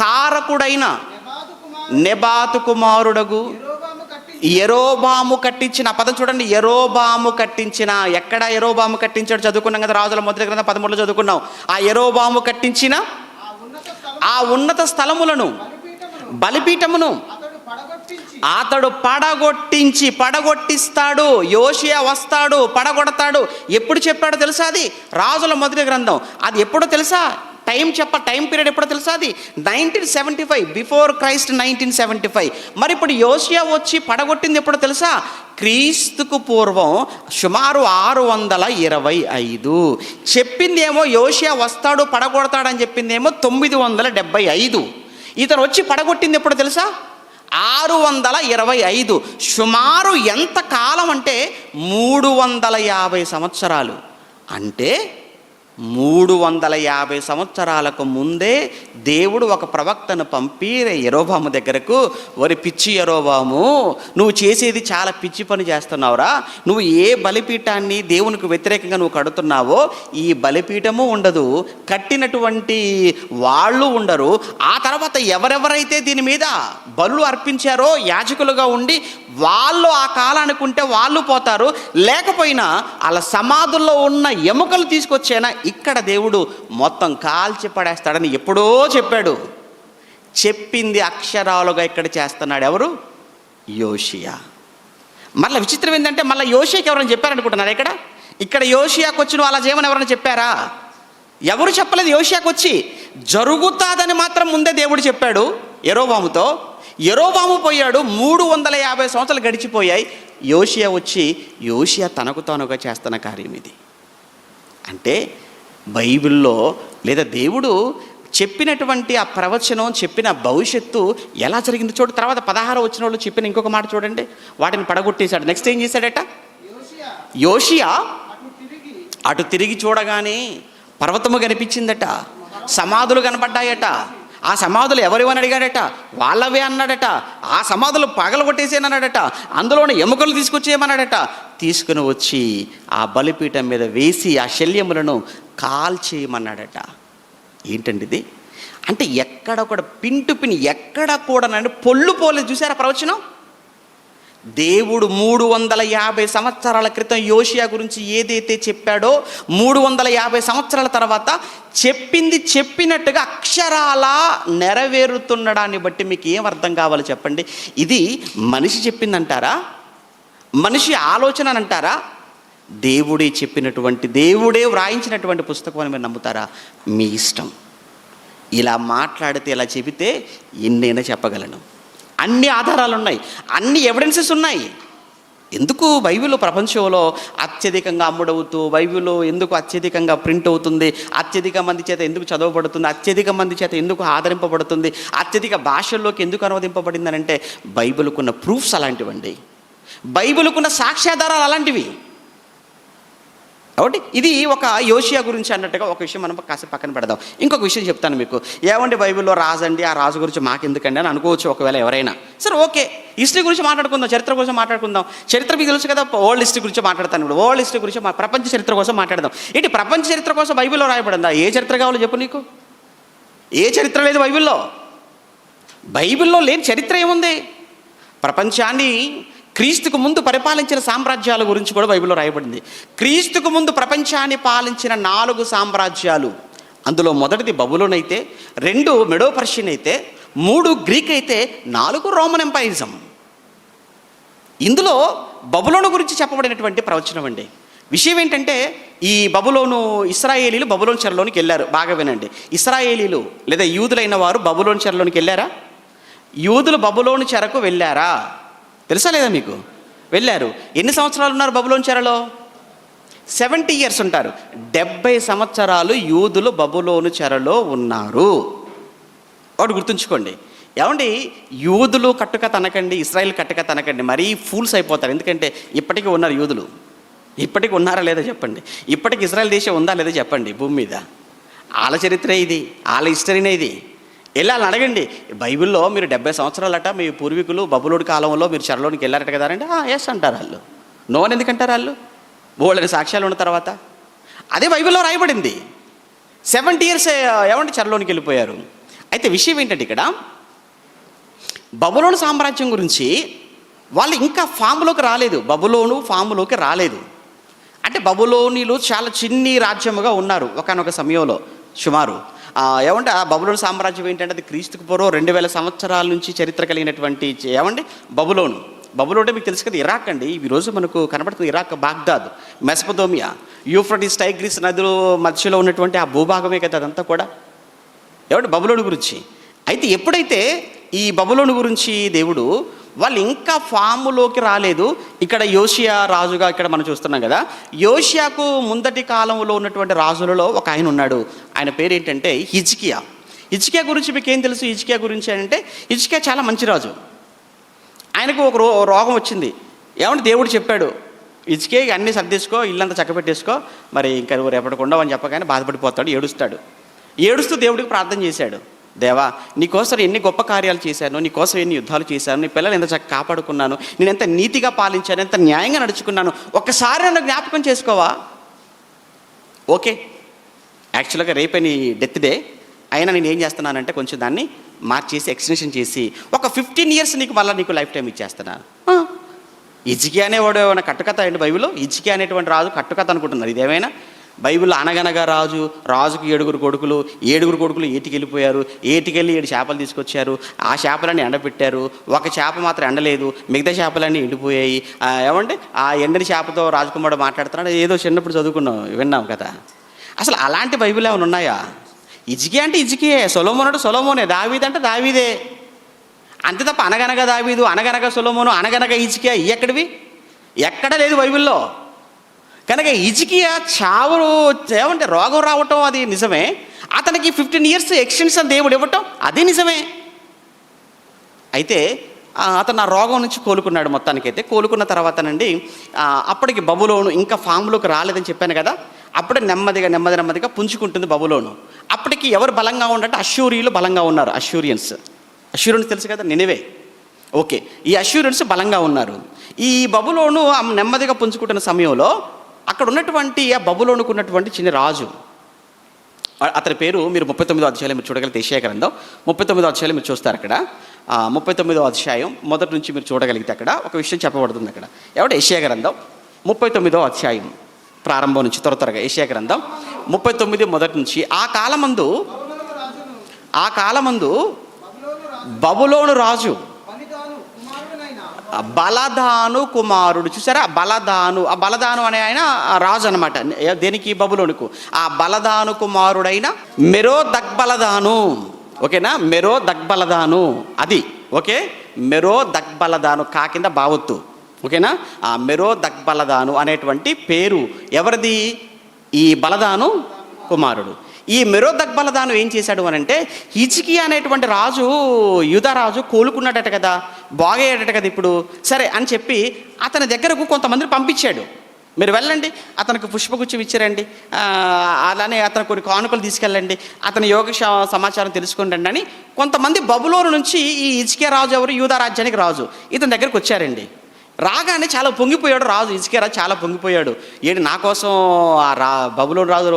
కారకుడైన నెబాతు కుమారుడగు యెరోబాము కట్టించిన, ఆ పదం చూడండి, యెరోబాము కట్టించిన. ఎక్కడ యెరోబాము కట్టించాడు చదువుకున్నాం కదా, రాజుల 1వ గ్రంథం 13లో చదువుకున్నాం. ఆ యెరోబాము కట్టించిన ఆ ఉన్నత స్థలములను, బలిపీఠమును అతడు పడగొట్టిస్తాడు. యోషియా వస్తాడు, పడగొడతాడు. ఎప్పుడు చెప్పాడో తెలుసా? అది రాజుల మొదటి గ్రంథం. అది ఎప్పుడో తెలుసా? టైం పీరియడ్ ఎప్పుడో తెలుసా? అది 1975, బిఫోర్ క్రైస్ట్ 1975. మరి ఇప్పుడు యోషియా వచ్చి పడగొట్టింది ఎప్పుడో తెలుసా? క్రీస్తుకు పూర్వం సుమారు 625. చెప్పిందేమో యోషియా వస్తాడు పడగొడతాడని చెప్పిందేమో 975. ఇతను వచ్చి పడగొట్టింది ఎప్పుడో తెలుసా? 625. సుమారు ఎంత కాలం అంటే 350 సంవత్సరాలు. అంటే 350 సంవత్సరాలకు ముందే దేవుడు ఒక ప్రవక్తను పంపి యెరోబాము దగ్గరకు, ఒరి పిచ్చి యెరోబాము, నువ్వు చేసేది చాలా పిచ్చి పని చేస్తున్నావురా. నువ్వు ఏ బలిపీఠాన్ని దేవునికి వ్యతిరేకంగా నువ్వు కడుతున్నావో ఈ బలిపీఠము ఉండదు, కట్టినటువంటి వాళ్ళు ఉండరు. ఆ తర్వాత ఎవరెవరైతే దీని మీద బలులు అర్పించారో యాజకులుగా ఉండి వాళ్ళు ఆ కాలానికి ఉంటే వాళ్ళు పోతారు, లేకపోయినా అలా సమాధుల్లో ఉన్న ఎముకలు తీసుకొచ్చేనా ఇక్కడ దేవుడు మొత్తం కాల్చి పడేస్తాడని ఎప్పుడో చెప్పాడు. చెప్పింది అక్షరాలుగా ఇక్కడ చేస్తున్నాడు ఎవరు? యోషియా. మళ్ళీ విచిత్రం ఏంటంటే మళ్ళీ యోషియాకి ఎవరైనా చెప్పారనుకుంటున్నారు? ఇక్కడ యోషియాకు వచ్చి నువ్వు అలా చేయమని ఎవరైనా చెప్పారా? ఎవరు చెప్పలేదు. యోషియాకు వచ్చి జరుగుతాదని మాత్రం ముందే దేవుడు చెప్పాడు యెరోబాముతో. యెరోబాము పోయాడు, 350 సంవత్సరాలు గడిచిపోయాయి. యోషియా తనకు తానుగా చేస్తున్న కార్యం ఇది. అంటే బైబిల్లో లేదా దేవుడు చెప్పినటువంటి ఆ ప్రవచనం, చెప్పిన భవిష్యత్తు ఎలా జరిగింది చూడు. తర్వాత 16వ వచనంలో చెప్పిన ఇంకొక మాట చూడండి. వాటిని పడగొట్టేశాడు. నెక్స్ట్ ఏం చేశాడట? యోషియా అటు తిరిగి చూడగానే పర్వతము కనిపించిందట, సమాధులు కనపడ్డాయట. ఆ సమాధులు ఎవరివని అడిగాడట, వాళ్ళవే అన్నాడట. ఆ సమాధులు పగలగొట్టేసేనన్నాడట, అందులోని ఎముకలు తీసుకొచ్చేయమన్నాడట. తీసుకుని వచ్చి ఆ బలిపీఠం మీద వేసి ఆ శల్యములను కాల్చేయమన్నాడట. ఏంటండి ఇది? అంటే ఎక్కడ కూడా పిన్ ఎక్కడ కూడా పొల్లు పోలేదు. చూసారా ప్రవచనం? దేవుడు 350 సంవత్సరాల క్రితం యోషియా గురించి ఏదైతే చెప్పాడో 350 సంవత్సరాల తర్వాత చెప్పింది చెప్పినట్టుగా అక్షరాల నెరవేరుతుండడాన్ని బట్టి మీకు ఏం అర్థం కావాలో చెప్పండి. ఇది మనిషి చెప్పిందంటారా? మనిషి ఆలోచన అని అంటారా? దేవుడే చెప్పినటువంటి, దేవుడే వ్రాయించినటువంటి పుస్తకం అని మీరు నమ్ముతారా? మీ ఇష్టం. ఇలా మాట్లాడితే, ఇలా చెబితే ఎన్నైనా చెప్పగలను. అన్ని ఆధారాలు ఉన్నాయి, అన్ని ఎవిడెన్సెస్ ఉన్నాయి. ఎందుకు బైబిల్ ప్రపంచంలో అత్యధికంగా అమ్ముడవుతూ, బైబిల్ ఎందుకు అత్యధికంగా ప్రింట్ అవుతుంది, అత్యధిక మంది చేత ఎందుకు చదవబడుతుంది, అత్యధిక మంది చేత ఎందుకు ఆదరింపబడుతుంది, అత్యధిక భాషల్లోకి ఎందుకు అనువదింపబడింది అని అంటే బైబిల్కున్న ప్రూఫ్స్ అలాంటివండి. బైబిల్కున్న సాక్ష్యాధారాలు అలాంటివి. కాబట్టి ఇది ఒక యోషియా గురించి అన్నట్టుగా ఒక విషయం మనం కాసేపు పక్కన పెడదాం. ఇంకొక విషయం చెప్తాను మీకు. ఏమండి బైబిల్లో రాజండి, ఆ రాజు గురించి మాకెందుకండి అని అనుకోవచ్చు ఒకవేళ ఎవరైనా. సరే, ఓకే, హిస్టరీ గురించి మాట్లాడుకుందాం, చరిత్ర గురించి మాట్లాడుకుందాం. చరిత్ర మీకు తెలుసు కదా, వరల్డ్ హిస్టరీ గురించి మాట్లాడతాను. ఇప్పుడు వరల్డ్ హిస్టరీ గురించి ప్రపంచ చరిత్ర కోసం మాట్లాడదాం. ఏంటి ప్రపంచ చరిత్ర కోసం బైబిల్లో రాయబడిందా? ఏ చరిత్ర కావాలో చెప్పు నీకు. ఏ చరిత్ర లేదు బైబిల్లో. బైబిల్లో లేని చరిత్ర ఏముంది? ప్రపంచాన్ని క్రీస్తుకు ముందు పరిపాలించిన సామ్రాజ్యాల గురించి కూడా బైబిల్లో రాయబడింది. క్రీస్తుకు ముందు ప్రపంచాన్ని పాలించిన 4 సామ్రాజ్యాలు. అందులో మొదటిది బబులోన్ అయితే, 2 మెడో పర్షియన్ అయితే, 3 గ్రీక్ అయితే, 4 రోమన్ ఎంపైరిజం. ఇందులో బబులోను గురించి చెప్పబడినటువంటి ప్రవచనం అండి. విషయం ఏంటంటే ఈ ఇశ్రాయేలీలు బబులోను చెరలోనికి వెళ్ళారు. బాగా వినండి. ఇశ్రాయేలీలు లేదా యూదులైన వారు బబులోను చెరలోనికి వెళ్ళారా? యూదులు బబులోను చెరకు వెళ్ళారా? తెలుసా లేదా మీకు? వెళ్ళారు. ఎన్ని సంవత్సరాలు ఉన్నారు బబులోను చెరలో? 70 years ఉంటారు. 70 సంవత్సరాలు యూదులు బబులోను చెరలో ఉన్నారు. ఒకటి గుర్తుంచుకోండి. ఏమండి, యూదులు కట్టుక తనకండి, ఇశ్రాయేల్ కట్టుక తనకండి. మరీ ఫూల్స్ అయిపోతారు. ఎందుకంటే ఇప్పటికీ ఉన్నారు యూదులు. ఇప్పటికీ ఉన్నారా లేదా చెప్పండి. ఇప్పటికి ఇశ్రాయేల్ దేశం ఉందా లేదా చెప్పండి భూమి మీద. వాళ్ళ చరిత్రే ఇది, వాళ్ళ హిస్టరీనే ఇది. వెళ్ళాలని అడగండి. బైబిల్లో మీరు 70 సంవత్సరాలట మీ పూర్వీకులు బబులోను కాలంలో మీరు చెరలోనికి వెళ్ళారట కదా అంటే ఎస్ అంటారు వాళ్ళు. నో అని ఎందుకంటారు వాళ్ళు? బోళ్ళని సాక్ష్యాలు ఉన్న తర్వాత అదే బైబిల్లో రాయబడింది. 70 years ఏమంటే చెరలోనికి వెళ్ళిపోయారు. అయితే విషయం ఏంటంటే ఇక్కడ బబులోను సామ్రాజ్యం గురించి వాళ్ళు ఇంకా ఫామ్లోకి రాలేదు. బబులోను ఫామ్లోకి రాలేదు. అంటే బబులోనీలు చాలా చిన్ని రాజ్యముగా ఉన్నారు ఒకానొక సమయంలో సుమారు. ఏమంటే ఆ బబులోను సామ్రాజ్యం ఏంటంటే అది క్రీస్తుకు పూర్వం 2000 సంవత్సరాల నుంచి చరిత్ర కలిగినటువంటి ఏమండి బబులోను. బబులోన్ అంటే మీకు తెలుసు కదా, ఇరాక్ అండి. ఈరోజు మనకు కనబడుతుంది ఇరాక్, బాగ్దాద్, మెసపొతేమియా, యూఫ్రటీస్, టైగ్రిస్ నదులు మధ్యలో ఉన్నటువంటి ఆ భూభాగమే కదా అదంతా కూడా. ఏమంటే బబులోను గురించి. అయితే ఎప్పుడైతే ఈ బబులోను గురించి దేవుడు వాళ్ళు ఇంకా ఫాములోకి రాలేదు. ఇక్కడ యోషియా రాజుగా ఇక్కడ మనం చూస్తున్నాం కదా. యోషియాకు ముందటి కాలంలో ఉన్నటువంటి రాజులలో ఒక ఆయన ఉన్నాడు. ఆయన పేరు ఏంటంటే హిజ్కియా. హిజ్కియా గురించి మీకు ఏం తెలుసు? హిజ్కియా గురించి అంటే హిజ్కియా చాలా మంచి రాజు. ఆయనకు ఒక రోగం వచ్చింది. ఏమంటే దేవుడు చెప్పాడు, హిజ్కియా అన్నీ సర్దేసుకో, ఇల్లంతా చక్కబెట్టేసుకో, మరి ఇంకా నువ్వు రేపటికి ఉండవని చెప్పగానే బాధపడిపోతాడు, ఏడుస్తాడు. ఏడుస్తూ దేవుడికి ప్రార్థన చేశాడు, దేవా నీకోసం ఎన్ని గొప్ప కార్యాలు చేశాను, నీకోసం ఎన్ని యుద్ధాలు చేశాను, నీ పిల్లలు ఎంత చక్కగా కాపాడుకున్నాను, నేను ఎంత నీతిగా పాలించాను, ఎంత న్యాయంగా నడుచుకున్నాను, ఒక్కసారి నన్ను జ్ఞాపకం చేసుకోవా? ఓకే, యాక్చువల్గా రేపే నీ డెత్ డే, అయినా నేను ఏం చేస్తున్నానంటే కొంచెం దాన్ని మార్చేసి ఎక్స్టెన్షన్ చేసి ఒక 15 years నీకు మళ్ళీ నీకు లైఫ్ టైం ఇచ్చేస్తున్నాను. హిజ్కియా అనేవాడు ఏమైనా కట్టుకథ అండి బైబిల్లో? హిజ్కియా అనేటువంటి రాజు కట్టుకథ అనుకుంటున్నారు. ఇదేమైనా బైబిల్లో అనగనగా రాజుకు 7 కొడుకులు, 7 కొడుకులు ఏటికెళ్ళిపోయారు. ఏటికెళ్ళి 7 చేపలు తీసుకొచ్చారు. ఆ చేపలన్నీ ఎండబెట్టారు. ఒక చేప మాత్రం ఎండలేదు, మిగతా చేపలన్నీ ఎండిపోయాయి. ఏమంటే ఆ ఎండని చేపతో రాజకుమారుడు మాట్లాడుతున్నాడు. ఏదో చిన్నప్పుడు చదువుకున్నాం, విన్నాం కదా. అసలు అలాంటి బైబిల్ ఏమైనా ఉన్నాయా? హిజ్కియా అంటే హిజ్కియే, సొలొమోను అంటే సొలొమోనే, దావీదు అంటే దావీదే. అంతే తప్ప అనగనగా దావీదు, అనగనగా సొలొమోను, అనగనగా హిజ్కియా ఎక్కడివి? ఎక్కడ లేదు బైబిల్లో. కనుక హిజ్కియా చావు ఏమంటే రోగం రావటం అది నిజమే, అతనికి 15 years ఎక్స్టెన్షన్ దేవుడు ఇవ్వటం అది నిజమే. అయితే అతను ఆ రోగం నుంచి కోలుకున్నాడు. మొత్తానికైతే కోలుకున్న తర్వాతనండి అప్పటికి బబులోను ఇంకా ఫామ్లోకి రాలేదని చెప్పాను కదా. అప్పుడే నెమ్మదిగా పుంజుకుంటుంది బబులోను. అప్పటికి ఎవరు బలంగా ఉండంటే అష్షూరీయులు బలంగా ఉన్నారు. అష్షూరియన్స్ తెలుసు కదా, నినివే. ఓకే, ఈ అష్షూరియన్స్ బలంగా ఉన్నారు. ఈ బబులోను నెమ్మదిగా పుంజుకుంటున్న సమయంలో అక్కడ ఉన్నటువంటి ఆ బబులోనుకు ఉన్నటువంటి చిన్న రాజు, అతని పేరు మీరు 39వ అధ్యాయంలో మీరు చూడగలిగితే, యెషయా గ్రంథం 39వ అధ్యాయంలో మీరు చూస్తారు. అక్కడ 39వ అధ్యాయం మొదటి నుంచి మీరు చూడగలిగితే అక్కడ ఒక విషయం చెప్పబడుతుంది. అక్కడ ఏమంటే యెషయా గ్రంథం 39వ అధ్యాయం ప్రారంభం నుంచి త్వరగా యెషయా గ్రంథం 39 మొదటి నుంచి, ఆ కాలమందు బబులోను రాజు బలదాను కుమారుడు. చూసారా, బలదాను అనే ఆయన రాజు అనమాట. దేనికి? బబులోనుకు. ఆ బలదాను కుమారుడైన మెరోదగ్బలదాను. ఓకేనా, మెరోదగ్బలదాను అది. ఓకే, మెరోదగ్బలదాను కా కింద బావొత్తు. ఓకేనా, ఆ మెరోదగ్బలదాను అనేటువంటి పేరు ఎవరిది? ఈ బలదాను కుమారుడు. ఈ మెరోదగ్బలదాను ఏం చేశాడు అని అంటే, హిజ్కియా అనేటువంటి రాజు, యూదారాజు కోలుకున్నాడట కదా, బాగయ్యాడట కదా ఇప్పుడు, సరే అని చెప్పి అతని దగ్గరకు కొంతమందిని పంపించాడు. మీరు వెళ్ళండి, అతనికి పుష్పగుచ్చం ఇచ్చారండి, అలానే అతను కొన్ని కానుకలు తీసుకెళ్ళండి, అతని యోగ సమాచారం తెలుసుకుంటండి అని కొంతమంది బబులోను నుంచి ఈ హిజ్కియా రాజు ఎవరు? యూదా రాజ్యానికి రాజు ఇతని దగ్గరికి వచ్చారండి. రాగానే చాలా పొంగిపోయాడు రాజు. హిజ్కియా రాజు చాలా పొంగిపోయాడు. ఏంటి నా కోసం బబులోను రాజు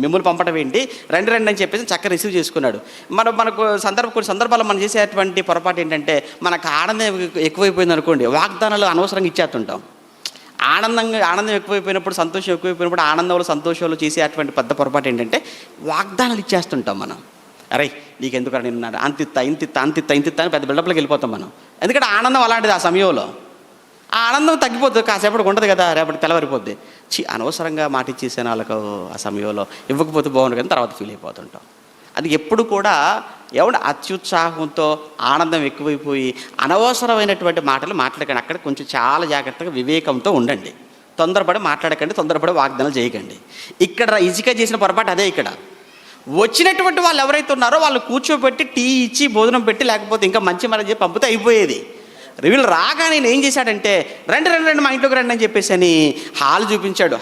మిమ్మల్ని పంపడం ఏంటి, రండి అని చెప్పేసి చక్కగా రిసీవ్ చేసుకున్నాడు. మనకు కొన్ని సందర్భాల్లో మనం చేసేటువంటి పొరపాటు ఏంటంటే, మనకు ఆనందం ఎక్కువైపోయింది అనుకోండి, వాగ్దానాలు అనవసరంగా ఇచ్చేస్తుంటాం. ఆనందం ఎక్కువైపోయినప్పుడు, సంతోషం ఎక్కువైపోయినప్పుడు, ఆనందంలో సంతోషంలో చేసేటువంటి పెద్ద పొరపాటు ఏంటంటే వాగ్దానాలు ఇచ్చేస్తుంటాం మనం. అరే నీకెందుకు నేను అంతిత్తా అని పెద్ద బిల్డప్లోకి వెళ్ళిపోతాం మనం. ఎందుకంటే ఆనందం అలాంటిది. ఆ సమయంలో ఆ ఆనందం తగ్గిపోతుంది, కాసేపటికి ఉంటుంది కదా, రేపటి తెల్లవారిపోద్ది. అనవసరంగా మాట ఇచ్చేసాను వాళ్ళకు, ఆ సమయంలో ఇవ్వకపోతే బాగుండు కానీ తర్వాత ఫీల్ అయిపోతుంటాం. అది ఎప్పుడు కూడా ఎవడు అత్యుత్సాహంతో ఆనందం ఎక్కువైపోయి అనవసరమైనటువంటి మాటలు మాట్లాడకండి. అక్కడ కొంచెం చాలా జాగ్రత్తగా వివేకంతో ఉండండి. తొందరపడి మాట్లాడకండి, తొందరపడి వాగ్దానాలు చేయకండి. ఇక్కడ హిజ్కియా చేసిన పొరపాటు అదే. ఇక్కడ వచ్చినటువంటి వాళ్ళు ఎవరైతే ఉన్నారో వాళ్ళు కూర్చోబెట్టి టీ ఇచ్చి భోజనం పెట్టి, లేకపోతే ఇంకా మంచి మన చెప్పి పంపితే అయిపోయేది. వీళ్ళు రాగానే ఏం చేశాడంటే, రండి మా ఇంట్లోకి రండి అని చెప్పేసి అని హాల్ చూపించాడు.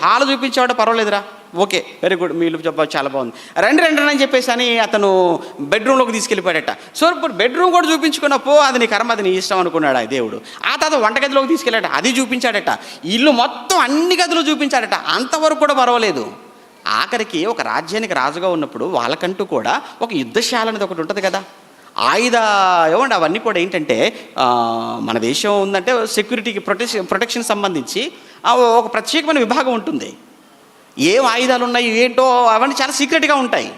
పర్వాలేదురా, ఓకే, వెరీ గుడ్, మీ ఇల్లు చెప్ప చాలా బాగుంది, రండి అని చెప్పేసి అని అతను బెడ్రూమ్లోకి తీసుకెళ్ళిపోయాడట. సో ఇప్పుడు బెడ్రూమ్ కూడా చూపించుకున్నపో అది నీ కర్మ, అది నీ ఇష్టం అనుకున్నాడు ఆ దేవుడు. ఆ తర్వాత వంటగదిలోకి తీసుకెళ్ళాడట, అది చూపించాడట. ఇల్లు మొత్తం అన్ని గదులు చూపించాడట. అంతవరకు కూడా పర్వాలేదు. ఆఖరికి ఒక రాజ్యానికి రాజుగా ఉన్నప్పుడు వాళ్ళకంటూ కూడా ఒక యుద్ధశాల అనేది ఒకటి ఉంటుంది కదా, ఏమంటే అవన్నీ కూడా ఏంటంటే, మన దేశం ఉందంటే సెక్యూరిటీకి ప్రొటెక్షన్ సంబంధించి ఒక ప్రత్యేకమైన విభాగం ఉంటుంది. ఏం ఆయుధాలు ఉన్నాయి ఏంటో అవన్నీ చాలా సీక్రెట్గా ఉంటాయి.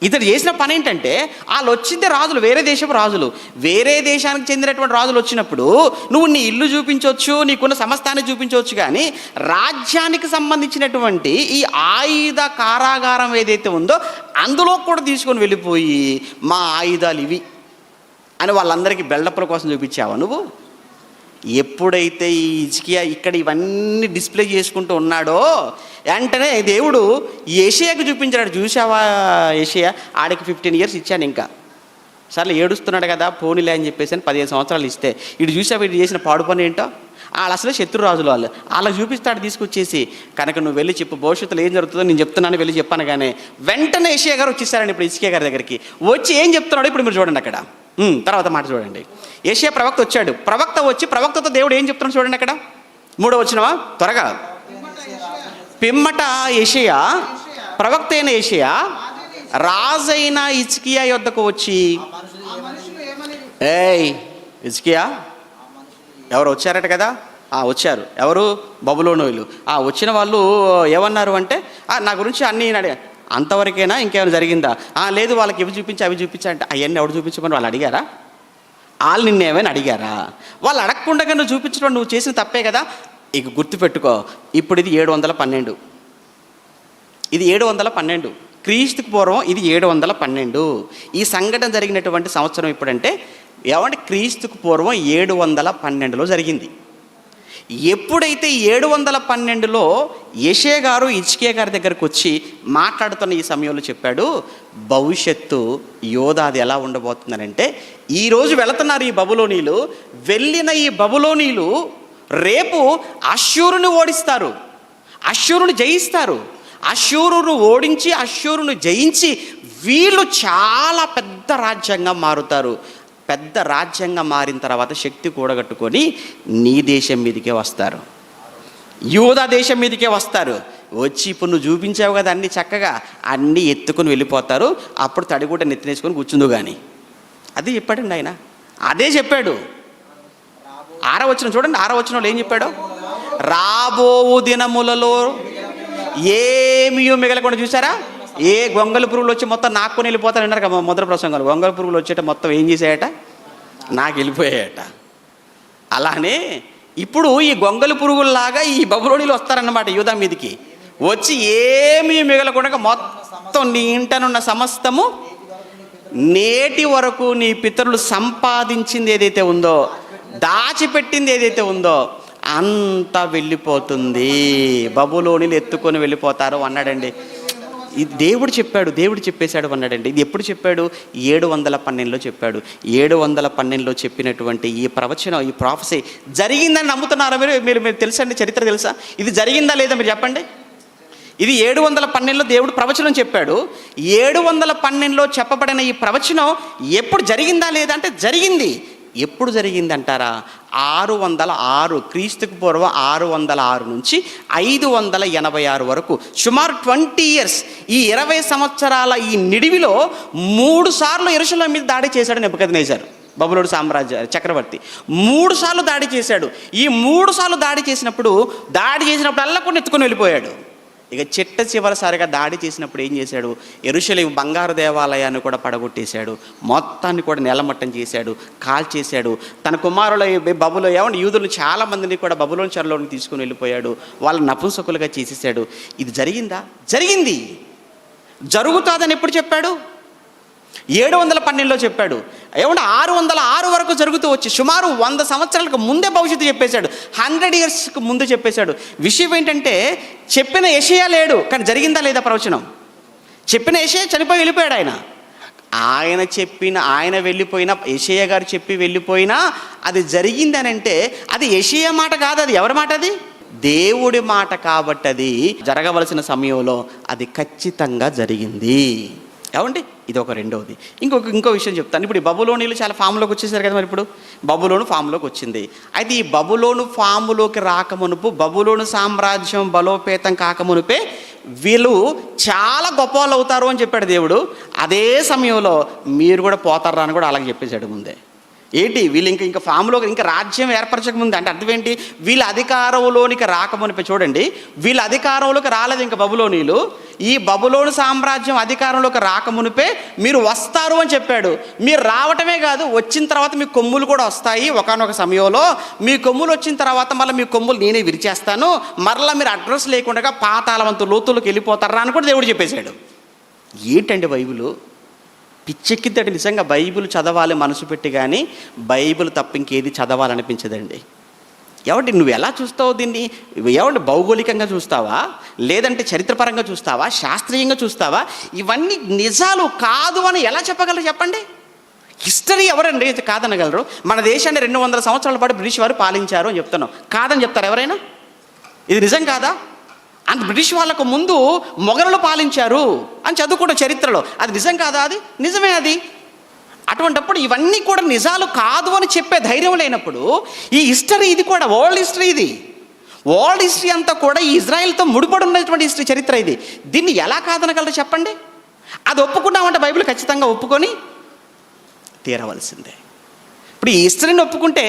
ఇతడు చేసిన పని ఏంటంటే, వాళ్ళు వచ్చిందే రాజులు, వేరే దేశపు రాజులు. వేరే దేశానికి చెందినటువంటి రాజులు వచ్చినప్పుడు నువ్వు నీ ఇల్లు చూపించవచ్చు, నీకున్న సమస్తాన్ని చూపించవచ్చు, కానీ రాజ్యానికి సంబంధించినటువంటి ఈ ఆయుధ కారాగారం ఏదైతే ఉందో అందులో కూడా తీసుకొని వెళ్ళిపోయి మా ఆయుధాలు ఇవి అని వాళ్ళందరికీ బెల్డప్పుల కోసం చూపించావా నువ్వు? ఎప్పుడైతే ఈ హిజ్కియా ఇక్కడ ఇవన్నీ డిస్ప్లే చేసుకుంటూ ఉన్నాడో వెంటనే దేవుడు యెషయాకు చూపించాడు. చూసావా యెషయా, ఆడికి 15 years ఇచ్చాను, ఇంకా సర్లే ఏడుస్తున్నాడు కదా పోనీలే అని చెప్పేసి అని 15 సంవత్సరాలు ఇస్తే, ఇటు చూసావా ఇటు చేసిన పాడు పని ఏంటో. వాళ్ళు అసలు శత్రురాజులు, వాళ్ళకి చూపిస్తాడు తీసుకొచ్చేసి. కనుక నువ్వు వెళ్ళి చెప్పు, భవిష్యత్తులో ఏం జరుగుతుందో నేను చెప్తున్నాను వెళ్ళి చెప్పాను. కానీ వెంటనే యెషయా గారు వచ్చేసారండి ఇప్పుడు హిజ్కియా గారి దగ్గరికి. వచ్చి ఏం చెప్తున్నాడో ఇప్పుడు మీరు చూడండి అక్కడ. తర్వాత మాట చూడండి. యెషయా ప్రవక్త వచ్చాడు. ప్రవక్త వచ్చి ప్రవక్తతో దేవుడు ఏం చెప్తున్నాడు చూడండి అక్కడ. 3వ వచనమా త్వరగా. పిమ్మట యెషయా, ప్రవక్త అయిన యెషయా రాజైన హిజ్కియా యొద్దకు వచ్చి, ఏయ్ హిజ్కియా, ఎవరు వచ్చారట కదా, వచ్చారు. ఎవరు? బబులోనీయులు. వచ్చిన వాళ్ళు ఏమన్నారు అంటే, నా గురించి అన్నీ అంతవరకైనా ఇంకేమైనా జరిగిందా? లేదు, వాళ్ళకి ఇవి చూపించి అవి చూపించంటే, అవన్నీ ఎవరు చూపించమని వాళ్ళు అడిగారా? వాళ్ళు నిన్నేమైనా అడిగారా? వాళ్ళు అడగకుండా నువ్వు చూపించడం నువ్వు చేసిన తప్పే కదా. ఇక గుర్తుపెట్టుకో, ఇప్పుడు ఇది 712, ఇది 712 క్రీస్తుకు పూర్వం, ఇది 712. ఈ సంఘటన జరిగినటువంటి సంవత్సరం ఇప్పుడంటే ఏమంటే క్రీస్తుకు పూర్వం 712లో జరిగింది. ఎప్పుడైతే 712లో యెషయా గారు హిజ్కియా గారి దగ్గరకు వచ్చి మాట్లాడుతున్న ఈ సమయంలో చెప్పాడు, భవిష్యత్తు యోధాది ఎలా ఉండబోతుందనంటే, ఈరోజు వెళుతున్నారు ఈ బబులోనీలు, వెళ్ళిన ఈ బబులోనీలు రేపు అష్షూరుని ఓడిస్తారు, అష్షూరుని జయిస్తారు. అష్షూరును ఓడించి అష్షూరును జయించి వీళ్ళు చాలా పెద్ద రాజ్యంగా మారుతారు. పెద్ద రాజ్యంగా మారిన తర్వాత శక్తి కూడగట్టుకొని నీ దేశం మీదకే వస్తారు, యూదా దేశం మీదకే వస్తారు. వచ్చి ఇప్పుడు నువ్వు చూపించావు కదా అన్నీ చక్కగా, అన్నీ ఎత్తుకొని వెళ్ళిపోతారు. అప్పుడు తడిగుడ్డ నెత్తినేసుకొని కూర్చుందు కానీ. అది చెప్పాడండి ఆయన, అదే చెప్పాడు. 6వ వచనం చూడండి. 6వ వచనంలో ఏం చెప్పాడు? రాబోవు దినములలో ఏమీ మిగలకుండా. చూసారా? ఏ గొంగళ పురుగులు వచ్చి మొత్తం నాకుని వెళ్ళిపోతారు అన్నారు కదా మొదటి ప్రసంగాలు. గొంగళ పురుగులు వచ్చేట మొత్తం ఏం చేసాయట? నాకు వెళ్ళిపోయాయట. అలానే ఇప్పుడు ఈ గొంగళ పురుగుల్లాగా ఈ బబులోనీలు వస్తారన్నమాట యూదా మీదకి. వచ్చి ఏమీ మిగలకుండా మొత్తం నీ ఇంటనున్న సమస్తము, నేటి వరకు నీ పితరులు సంపాదించింది ఏదైతే ఉందో, దాచిపెట్టింది ఏదైతే ఉందో అంతా వెళ్ళిపోతుంది, బబులోనీలు ఎత్తుకొని వెళ్ళిపోతారు అన్నాడండి. ఇది దేవుడు చెప్పాడు, దేవుడు చెప్పేశాడు అన్నాడండి. ఇది ఎప్పుడు చెప్పాడు? 712లో చెప్పాడు. 712లో చెప్పినటువంటి ఈ ప్రవచనం, ఈ ప్రాఫెసీ జరిగిందని నమ్ముతున్నారా మీరు తెలుసా అండి? చరిత్ర తెలుసా? ఇది జరిగిందా లేదా మీరు చెప్పండి. ఇది 712లో దేవుడు ప్రవచనం చెప్పాడు. 712లో చెప్పబడిన ఈ ప్రవచనం ఎప్పుడు జరిగిందా లేదా అంటే జరిగింది. ఎప్పుడు జరిగింది అంటారా? 606 క్రీస్తుకు పూర్వం 606 నుంచి 586 వరకు, సుమారు 20 years. ఈ 20 సంవత్సరాల ఈ నిడివిలో 3 సార్లు యెరూషలేము మీద దాడి చేశాడు నెబుకద్నెజర్, బబులోను సామ్రాజ్య చక్రవర్తి. 3 సార్లు దాడి చేశాడు. ఈ 3 సార్లు దాడి చేసినప్పుడల్లా కూడా ఎత్తుకొని వెళ్ళిపోయాడు. ఇక చివరిసారిగా దాడి చేసినప్పుడు ఏం చేశాడు? యెరూషలేము బంగారు దేవాలయాన్ని కూడా పడగొట్టేశాడు, మొత్తాన్ని కూడా నేలమట్టం చేశాడు, కాల్చేశాడు. తన కుమారుల బబులో యూదులు చాలా మందిని కూడా బబులోను చెరలోకి తీసుకుని వెళ్ళిపోయాడు, వాళ్ళ నపుంసకులుగా చేసేసాడు. ఇది జరిగిందా? జరిగింది. జరుగుతుందని ఎప్పుడు చెప్పాడు? 712లో చెప్పాడు. 606 వరకు జరుగుతూ వచ్చి సుమారు 100 సంవత్సరాలకు ముందే భవిష్యత్తు చెప్పేశాడు. 100 yearsకు ముందు చెప్పేశాడు. విషయం ఏంటంటే, చెప్పిన యెషయా లేడు, కానీ జరిగిందా లేదా ప్రవచనం? చెప్పిన యెషయా చనిపోయి వెళ్ళిపోయాడు. ఆయన వెళ్ళిపోయినా, యెషయా గారు చెప్పి వెళ్ళిపోయినా అది జరిగిందని అంటే అది యెషయా మాట కాదు, అది ఎవరి మాట? అది దేవుడి మాట. కాబట్టి అది జరగవలసిన సమయంలో అది ఖచ్చితంగా జరిగింది. ఏమండి? ఇది ఒక రెండవది. ఇంకో విషయం చెప్తాను. ఇప్పుడు ఈ బబులోనీలు చాలా ఫామ్లోకి వచ్చేసారు కదా. మరి ఇప్పుడు బబులోను ఫామ్లోకి వచ్చింది. అయితే ఈ బబులోను ఫాములోకి రాకమునుపు, బబులోను సామ్రాజ్యం బలోపేతం కాకమునుపే వీళ్ళు చాలా గొప్ప వాళ్ళు అవుతారు అని చెప్పాడు దేవుడు. అదే సమయంలో మీరు కూడా పోతారా అని కూడా అలాగే చెప్పేశాడు ముందే. ఏంటి? వీళ్ళు ఇంకా ఫామ్లో ఇంకా రాజ్యం ఏర్పరచకముందు అంటే అర్థం ఏంటి? వీళ్ళ అధికారంలోనికి రాకమునిపై చూడండి, వీళ్ళ అధికారంలోకి రాలేదు ఇంకా బబులోనీలు. ఈ బబులోను సామ్రాజ్యం అధికారంలోకి రాకమునిపే మీరు వస్తారు అని చెప్పాడు. మీరు రావటమే కాదు, వచ్చిన తర్వాత మీ కొమ్ములు కూడా వస్తాయి. ఒకానొక సమయంలో మీ కొమ్ములు వచ్చిన తర్వాత మళ్ళీ మీ కొమ్ములు నేనే విరిచేస్తాను, మరలా మీరు అడ్రస్ లేకుండా పాతాళవంతు లోతులకు వెళ్ళిపోతారా అని కూడా దేవుడు చెప్పేశాడు. ఏంటండి బైబిలు? పిచ్చెక్కిద్దటి. నిజంగా బైబిల్ చదవాలి మనసు పెట్టి, కానీ బైబిల్ తప్ప ఇంకేది చదవాలనిపించదండి. ఏమంటే నువ్వు ఎలా చూస్తావు దీన్ని? ఏమంటే భౌగోళికంగా చూస్తావా, లేదంటే చరిత్రపరంగా చూస్తావా, శాస్త్రీయంగా చూస్తావా? ఇవన్నీ నిజాలు కాదు అని ఎలా చెప్పగలరు చెప్పండి? హిస్టరీ ఎవరండి కాదనగలరు? మన దేశాన్ని 200 సంవత్సరాల పాటు బ్రిటిష్ వారు పాలించారు అని చెప్తున్నాం, కాదని చెప్తారు ఎవరైనా? ఇది నిజం కాదా? అంత బ్రిటిష్ వాళ్ళకు ముందు మొఘలులు పాలించారు అని చదువుకుంటే చరిత్రలో, అది నిజం కాదా? అది నిజమే. అది అటువంటిప్పుడు ఇవన్నీ కూడా నిజాలు కాదు అని చెప్పే ధైర్యం లేనప్పుడు ఈ హిస్టరీ, ఇది కూడా వరల్డ్ హిస్టరీ, ఇది వరల్డ్ హిస్టరీ అంతా కూడా ఈ ఇజ్రాయెల్తో ముడిపడి ఉన్నటువంటి హిస్టరీ, చరిత్ర ఇది. దీన్ని ఎలా కాదనగలరు చెప్పండి? అది ఒప్పుకున్నామంటే బైబిల్ ఖచ్చితంగా ఒప్పుకొని తీరవలసిందే. ఇప్పుడు ఈ హిస్టరీని ఒప్పుకుంటే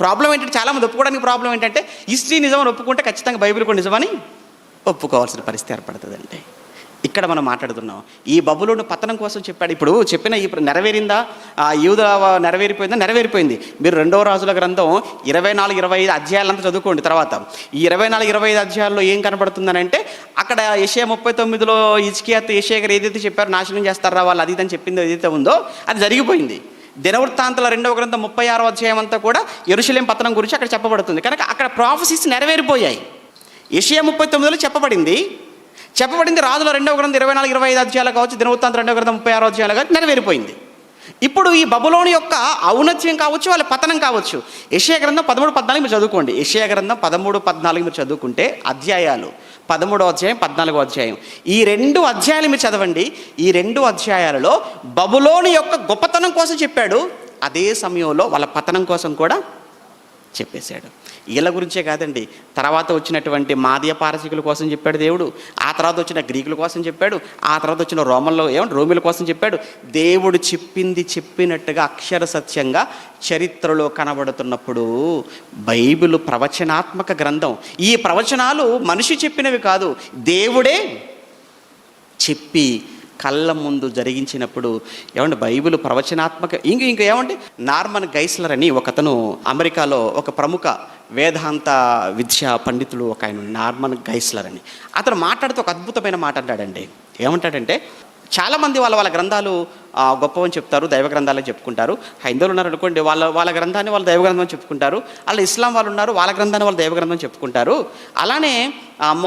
ప్రాబ్లం ఏంటంటే, చాలామంది ఒప్పుకోవడానికి ప్రాబ్లం ఏంటంటే, హిస్టరీ నిజమని ఒప్పుకుంటే ఖచ్చితంగా బైబిల్ కూడా నిజమని ఒప్పుకోవాల్సిన పరిస్థితి ఏర్పడుతుందండి. ఇక్కడ మనం మాట్లాడుతున్నాం ఈ బబులోను పతనం కోసం చెప్పాడు. ఇప్పుడు చెప్పిన ఇప్పుడు నెరవేరిందా? యూద నెరవేరిపోయిందా? నెరవేరిపోయింది. మీరు 2వ రాజుల గ్రంథం 24-25 అధ్యాయాలంతా చదువుకోండి. తర్వాత ఈ 24-25 అధ్యాయాల్లో ఏం కనబడుతుందని అంటే, అక్కడ యెషయా 39లో హిజ్కియాతో యెషయా గారు ఏదైతే చెప్పారో నాశనం చేస్తారా వాళ్ళు అది అని చెప్పిందో ఏదైతే ఉందో అది జరిగిపోయింది. దినవృత్తాంతాల 2వ గ్రంథం 36వ అధ్యాయం అంతా కూడా యెరూషలేము పతనం గురించి అక్కడ చెప్పబడుతుంది. కనుక అక్కడ ప్రాఫెసీస్ నెరవేరిపోయాయి. యెషయా 39లో చెప్పబడింది. రాజుల 2వ గ్రంథం 24-25 అధ్యాయాలు కావచ్చు, దినవృత్తాంతం 2వ గ్రంథం 36 అధ్యాయాలు కావచ్చు, నెరవేరిపోయింది. ఇప్పుడు ఈ బబులోను యొక్క ఔన్నత్యం కావచ్చు, వాళ్ళ పతనం కావచ్చు. యెషయా గ్రంథం 13-14 మీరు చదువుకోండి. యెషయా గ్రంథం 13-14 మీరు చదువుకుంటే అధ్యాయాలు 13వ అధ్యాయం 14వ అధ్యాయం ఈ 2 అధ్యాయాలు మీరు చదవండి. ఈ 2 అధ్యాయాలలో బబులోను యొక్క గొప్పతనం కోసం చెప్పాడు, అదే సమయంలో వాళ్ళ పతనం కోసం కూడా చెప్పేశాడు. వీళ్ళ గురించే కాదండి, తర్వాత వచ్చినటువంటి మాదీయ పారసీకుల కోసం చెప్పాడు దేవుడు, ఆ తర్వాత వచ్చిన గ్రీకుల కోసం చెప్పాడు, ఆ తర్వాత వచ్చిన రోమిల కోసం చెప్పాడు. దేవుడు చెప్పింది చెప్పినట్టుగా అక్షర సత్యంగా చరిత్రలో కనబడుతున్నప్పుడు బైబిల్ ప్రవచనాత్మక గ్రంథం. ఈ ప్రవచనాలు మనిషి చెప్పినవి కాదు, దేవుడే చెప్పి కళ్ళ ముందు జరిగించినప్పుడు ఏమంటే బైబిల్ ప్రవచనాత్మక. ఇంకా ఏమంటే నార్మన్ గైస్లర్ అని ఒకతను అమెరికాలో ఒక ప్రముఖ వేదాంత విద్యా పండితుడు ఒక ఆయన, నార్మన్ గైస్లర్ అని. అతను మాట్లాడుతూ ఒక అద్భుతమైన మాట అంటాడండి. ఏమంటాడంటే, చాలామంది వాళ్ళ గ్రంథాలు గొప్పవని చెప్తారు, దైవ గ్రంథాలని చెప్పుకుంటారు. హైందవులు ఉన్నారు అనుకోండి, వాళ్ళ గ్రంథాన్ని వాళ్ళ దైవ గ్రంథం చెప్పుకుంటారు. అలా ఇస్లాం వాళ్ళు ఉన్నారు, వాళ్ళ గ్రంథాన్ని వాళ్ళ దైవ గ్రంథం చెప్పుకుంటారు. అలానే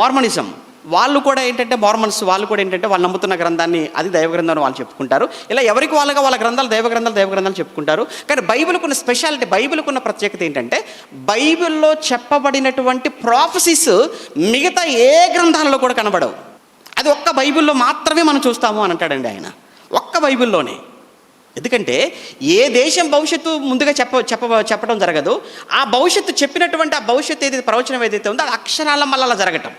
మార్మనిజం వాళ్ళు కూడా ఏంటంటే, మార్మన్స్ వాళ్ళు కూడా ఏంటంటే వాళ్ళు నమ్ముతున్న గ్రంథాన్ని అది దైవ గ్రంథం వాళ్ళు చెప్పుకుంటారు. ఇలా ఎవరికి వాళ్ళగా వాళ్ళ గ్రంథాలు దైవ గ్రంథాలు చెప్పుకుంటారు. కానీ బైబిల్కు ఉన్న స్పెషాలిటీ, బైబిల్కు ఉన్న ప్రత్యేకత ఏంటంటే, బైబిల్లో చెప్పబడినటువంటి ప్రాఫెసీస్ మిగతా ఏ గ్రంథాలలో కూడా కనబడవు. అది ఒక్క బైబిల్లో మాత్రమే మనం చూస్తాము అని అంటాడండి ఆయన, ఒక్క బైబిల్లోనే. ఎందుకంటే ఏ దేశం భవిష్యత్తు ముందుగా చెప్పడం జరగదు. ఆ భవిష్యత్తు చెప్పినటువంటి ఆ భవిష్యత్తు ఏదైతే ప్రవచనం ఏదైతే ఉందో అది అక్షరాల మళ్ళా జరగటం,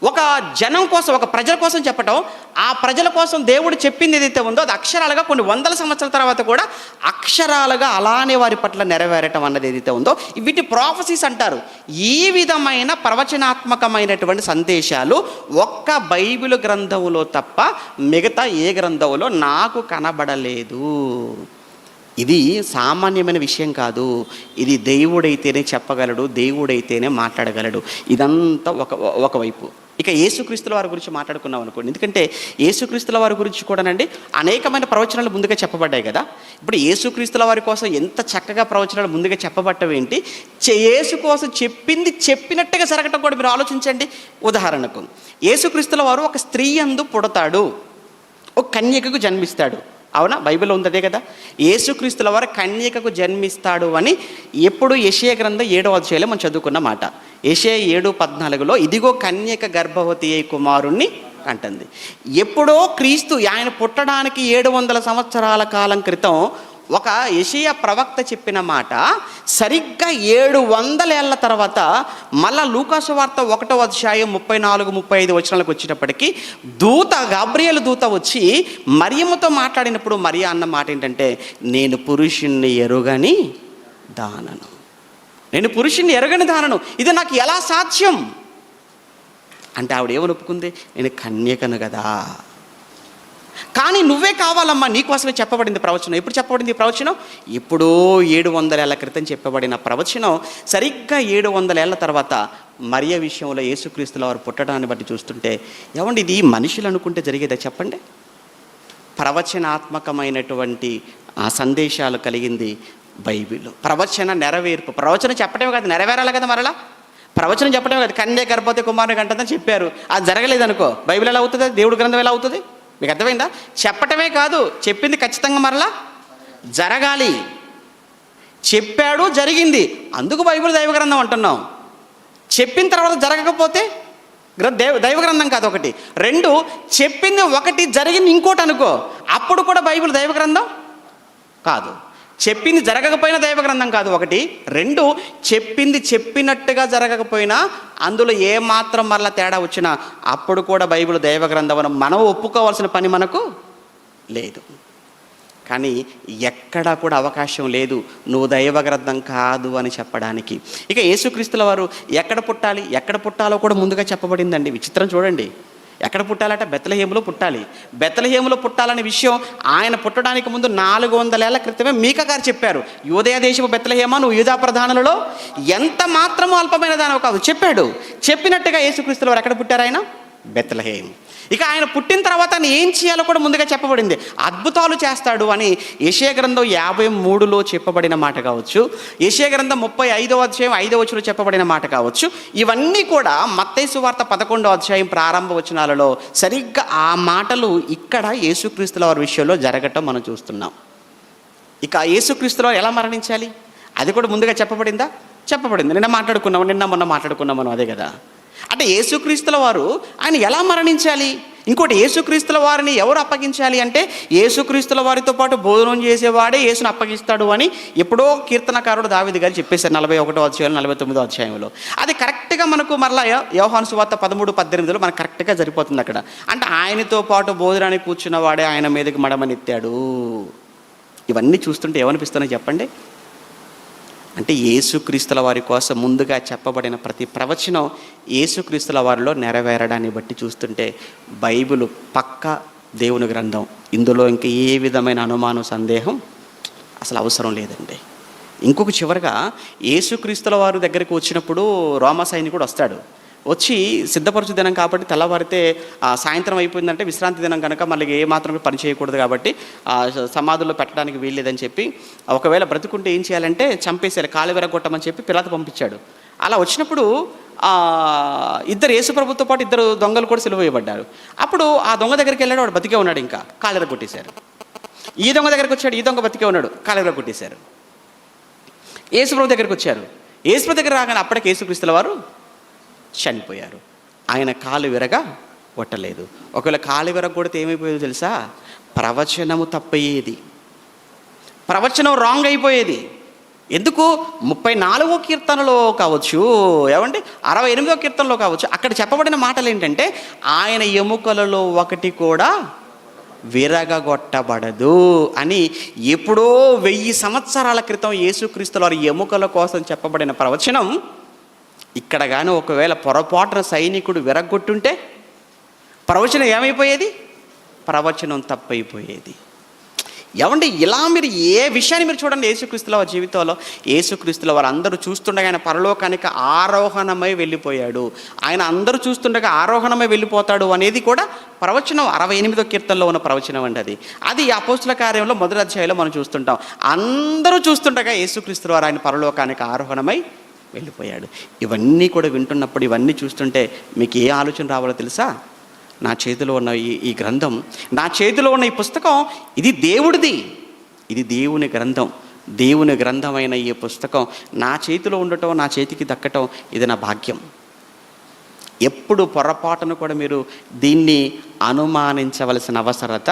ఒక జనం కోసం, ఒక ప్రజల కోసం చెప్పటం, ఆ ప్రజల కోసం దేవుడు చెప్పింది ఏదైతే ఉందో అది అక్షరాలుగా కొన్ని 100 సంవత్సరాల తర్వాత కూడా అక్షరాలుగా అలానే వారి పట్ల నెరవేరటం అన్నది ఏదైతే ఉందో వీటి ప్రాఫెసీస్ అంటారు. ఈ విధమైన ప్రవచనాత్మకమైనటువంటి సందేశాలు ఒక్క బైబిల్ గ్రంథంలో తప్ప మిగతా ఏ గ్రంథంలో నాకు కనబడలేదు. ఇది సామాన్యమైన విషయం కాదు. ఇది దేవుడైతేనే చెప్పగలడు, దేవుడైతేనే మాట్లాడగలడు. ఇదంతా ఒకవైపు. ఇక యేసుక్రీస్తుల వారి గురించి మాట్లాడుకున్నాం అనుకోండి. ఎందుకంటే యేసుక్రీస్తుల వారి గురించి కూడానండి అనేకమైన ప్రవచనాలు ముందుగా చెప్పబడ్డాయి కదా. ఇప్పుడు యేసుక్రీస్తుల వారి కోసం ఎంత చక్కగా ప్రవచనాలు ముందుగా చెప్పబట్టవేంటి, యేసు కోసం చెప్పింది చెప్పినట్టుగా జరగటం కూడా మీరు ఆలోచించండి. ఉదాహరణకు యేసుక్రీస్తుల వారు ఒక స్త్రీ యందు పుడతాడు, ఒక కన్యకకు జన్మిస్తాడు. అవునా? బైబిల్లో ఉంది అదే కదా. యేసుక్రీస్తుల వారు కన్యకకు జన్మిస్తాడు అని ఎప్పుడు యెషయా గ్రంథం 7వ అధ్యాయంలో మనం చదువుకున్న మాట. యెషయా 7:14లో ఇదిగో కన్యక గర్భవతి అయి కుమారుణ్ణి అంటుంది. ఎప్పుడో క్రీస్తు ఆయన పుట్టడానికి 700 సంవత్సరాల కాలం క్రితం ఒక యెషయా ప్రవక్త చెప్పిన మాట సరిగ్గా 700 ఏళ్ల తర్వాత మళ్ళా లూకాసు వార్త 1వ అధ్యాయం 34-35 వచనాలకు వచ్చేటప్పటికి గాబ్రియేలు దూత వచ్చి మరియమ్మతో మాట్లాడినప్పుడు మరియా అన్న మాట ఏంటంటే, నేను పురుషుణ్ణి ఎరుగని దానను, ఇది నాకు ఎలా సాధ్యం? అంటే ఆవిడ ఏమని ఒప్పుకుంది? నేను కన్యకను కదా. కానీ నువ్వే కావాలమ్మా, నీకోసమే చెప్పబడింది ప్రవచనం. ఎప్పుడు చెప్పబడింది ఈ ప్రవచనం? ఎప్పుడో 700 ఏళ్ల క్రితం చెప్పబడిన ప్రవచనం సరిగ్గా 700 ఏళ్ల తర్వాత మరియ విషయంలో యేసుక్రీస్తుల వారు పుట్టడాన్ని బట్టి చూస్తుంటే, ఏమండి ఇది మనుషులు అనుకుంటే జరిగేదా చెప్పండి? ప్రవచనాత్మకమైనటువంటి ఆ సందేశాలు కలిగింది బైబిల్. ప్రవచన నెరవేర్పు. ప్రవచనం చెప్పడమే కాదు, నెరవేరాలి కదా. మరలా ప్రవచనం చెప్పడమే కాదు, కన్య గర్భవతి కుమారుని కంటదని చెప్పారు, అది జరగలేదనుకో బైబిల్ ఎలా అవుతుంది? దేవుడి గ్రంథం ఎలా అవుతుంది? మీకు అర్థమైందా? చెప్పటమే కాదు, చెప్పింది ఖచ్చితంగా మరలా జరగాలి. చెప్పాడు, జరిగింది, అందుకు బైబిల్ దైవ గ్రంథం అంటున్నాం. చెప్పిన తర్వాత జరగకపోతే దైవ గ్రంథం కాదు. ఒకటి. 2, చెప్పింది ఒకటి, జరిగింది ఇంకోటి అనుకో, అప్పుడు కూడా బైబిల్ దైవ గ్రంథం కాదు. చెప్పింది జరగకపోయినా దైవ గ్రంథం కాదు. 1. 2, చెప్పింది చెప్పినట్టుగా జరగకపోయినా అందులో ఏమాత్రం మరలా తేడా వచ్చినా అప్పుడు కూడా బైబిల్ దైవ గ్రంథం అని మనం ఒప్పుకోవాల్సిన పని మనకు లేదు. కానీ ఎక్కడా కూడా అవకాశం లేదు నువ్వు దైవ గ్రంథం కాదు అని చెప్పడానికి. ఇక యేసుక్రీస్తుల వారు ఎక్కడ పుట్టాలి, ఎక్కడ పుట్టాలో కూడా ముందుగా చెప్పబడిందండి. విచిత్రం చూడండి. ఎక్కడ పుట్టాలంటే బెత్లెహేములో పుట్టాలి. బెత్లెహేములో పుట్టాలనే విషయం ఆయన పుట్టడానికి ముందు 400 ఏళ్ల క్రితమే మీకా గారు చెప్పారు. యూదయ దేశపు బెత్లెహేమా, నువ్వు యూదా ప్రధానులలో ఎంత మాత్రమూ అల్పమైన దానవు కాదు చెప్పాడు. చెప్పినట్టుగా యేసుక్రీస్తుల వారు ఎక్కడ పుట్టారు? ఆయన బెత్లెహేం. ఇక ఆయన పుట్టిన తర్వాత ఆయన ఏం చేయాలో కూడా ముందుగా చెప్పబడింది. అద్భుతాలు చేస్తాడు అని యెషయా గ్రంథం 53లో చెప్పబడిన మాట కావచ్చు, యెషయా గ్రంథం 35వ అధ్యాయం 5వ వచనంలో చెప్పబడిన మాట కావచ్చు, ఇవన్నీ కూడా మత్తయి సువార్త 11వ అధ్యాయం ప్రారంభ వచనాలలో సరిగ్గా ఆ మాటలు ఇక్కడ యేసుక్రీస్తుల వారి విషయంలో జరగటం మనం చూస్తున్నాం. ఇక యేసుక్రీస్తుల వారు ఎలా మరణించాలి అది కూడా ముందుగా చెప్పబడిందా? చెప్పబడింది. నిన్న మొన్న మాట్లాడుకున్నాం మనం అదే కదా. అంటే యేసుక్రీస్తుల వారు ఆయన ఎలా మరణించాలి? ఇంకోటి, యేసుక్రీస్తుల వారిని ఎవరు అప్పగించాలి అంటే యేసుక్రీస్తుల వారితో పాటు భోజనం చేసేవాడే యేసును అప్పగిస్తాడు అని ఎప్పుడో కీర్తనకారుడు దావీదు గారు చెప్పేశారు 41వ అధ్యాయం 49వ అధ్యాయంలో. అది కరెక్ట్గా మనకు మరలా యోహాను సువార్త 13-18లో మనకు కరెక్ట్గా సరిపోతుంది అక్కడ. అంటే ఆయనతో పాటు భోజనానికి కూర్చున్న వాడే ఆయన మీదకి మడమనెత్తాడు. ఇవన్నీ చూస్తుంటే ఏమనిపిస్తున్నాయి చెప్పండి? అంటే యేసుక్రీస్తుల వారి కోసం ముందుగా చెప్పబడిన ప్రతి ప్రవచనం యేసుక్రీస్తుల వారిలో నెరవేరడాన్ని బట్టి చూస్తుంటే బైబిల్ పక్కా దేవుని గ్రంథం. ఇందులో ఇంకా ఏ విధమైన అనుమానం, సందేహం అసలు అవసరం లేదండి. ఇంకొక చివరగా యేసుక్రీస్తుల వారి దగ్గరికి వచ్చినప్పుడు రోమా సైనికుడు వస్తాడు. వచ్చి సిద్ధపరచు దినం కాబట్టి తెల్లవారితే సాయంత్రం అయిపోయిందంటే విశ్రాంతి దినం కనుక మళ్ళీ ఏ మాత్రం పని చేయకూడదు కాబట్టి సమాధుల్లో పెట్టడానికి వీల్లేదని చెప్పి, ఒకవేళ బ్రతుకుంటే ఏం చేయాలంటే చంపేసేయాలి, కాలు విరగొట్టమని చెప్పి పిలాతు పంపించాడు. అలా వచ్చినప్పుడు యేసుప్రభుతో పాటు 2 దొంగలు కూడా సిలువ వేయబడ్డారు. అప్పుడు ఆ దొంగ దగ్గరికి వెళ్ళాడు, వాడు బతికే ఉన్నాడు, ఇంకా కాలు విరగొట్టేశారు. ఈ దొంగ దగ్గరికి వచ్చాడు, ఈ దొంగ బతికే ఉన్నాడు, కాలు విరగొట్టేశారు. యేసుప్రభు దగ్గరికి వచ్చారు. యేసుప్రభు దగ్గర రాగానే అప్పటికి యేసుక్రీస్తుల వారు చనిపోయారు. ఆయన కాలు విరగ కొట్టలేదు. ఒకవేళ కాలు విరగొడితే ఏమైపోయేది తెలుసా? ప్రవచనము తప్పయ్యేది, ప్రవచనం రాంగ్ అయిపోయేది. ఎందుకు? 34వ కీర్తనలో కావచ్చు, ఏమండి 68వ కీర్తనలో కావచ్చు, అక్కడ చెప్పబడిన మాటలు ఏంటంటే ఆయన ఎముకలలో ఒకటి కూడా విరగగొట్టబడదు అని ఎప్పుడో 1000 సంవత్సరాల క్రితం యేసుక్రీస్తుల వారి ఎముకల కోసం చెప్పబడిన ప్రవచనం ఇక్కడ కానీ ఒకవేళ పొరపాటున సైనికుడు విరగొట్టుంటే ప్రవచనం ఏమైపోయేది? ప్రవచనం తప్పైపోయేది. ఏమండి ఇలా మీరు ఏ విషయాన్ని మీరు చూడండి, యేసుక్రీస్తుల వారి జీవితంలో యేసుక్రీస్తుల వారు అందరూ చూస్తుండగా ఆయన పరలోకానికి ఆరోహణమై వెళ్ళిపోయాడు, ఆయన అందరూ చూస్తుండగా ఆరోహణమై వెళ్ళిపోతాడు అనేది కూడా ప్రవచనం 68వ కీర్తనలో ఉన్న ప్రవచనం అండి. అది అపోస్తుల కార్యంలో 1వ అధ్యాయంలో మనం చూస్తుంటాం. అందరూ చూస్తుండగా యేసుక్రీస్తుల వారు ఆయన పరలోకానికి ఆరోహణమై వెళ్ళిపోయాడు. ఇవన్నీ కూడా వింటున్నప్పుడు, ఇవన్నీ చూస్తుంటే మీకు ఏ ఆలోచన రావాలో తెలుసా? నా చేతిలో ఉన్న ఈ గ్రంథం, నా చేతిలో ఉన్న ఈ పుస్తకం, ఇది దేవుడిది, ఇది దేవుని గ్రంథం. దేవుని గ్రంథమైన ఈ పుస్తకం నా చేతిలో ఉండటం, నా చేతికి దక్కటం, ఇది నా భాగ్యం. ఎప్పుడు పొరపాటును కూడా మీరు దీన్ని అనుమానించవలసిన అవసరత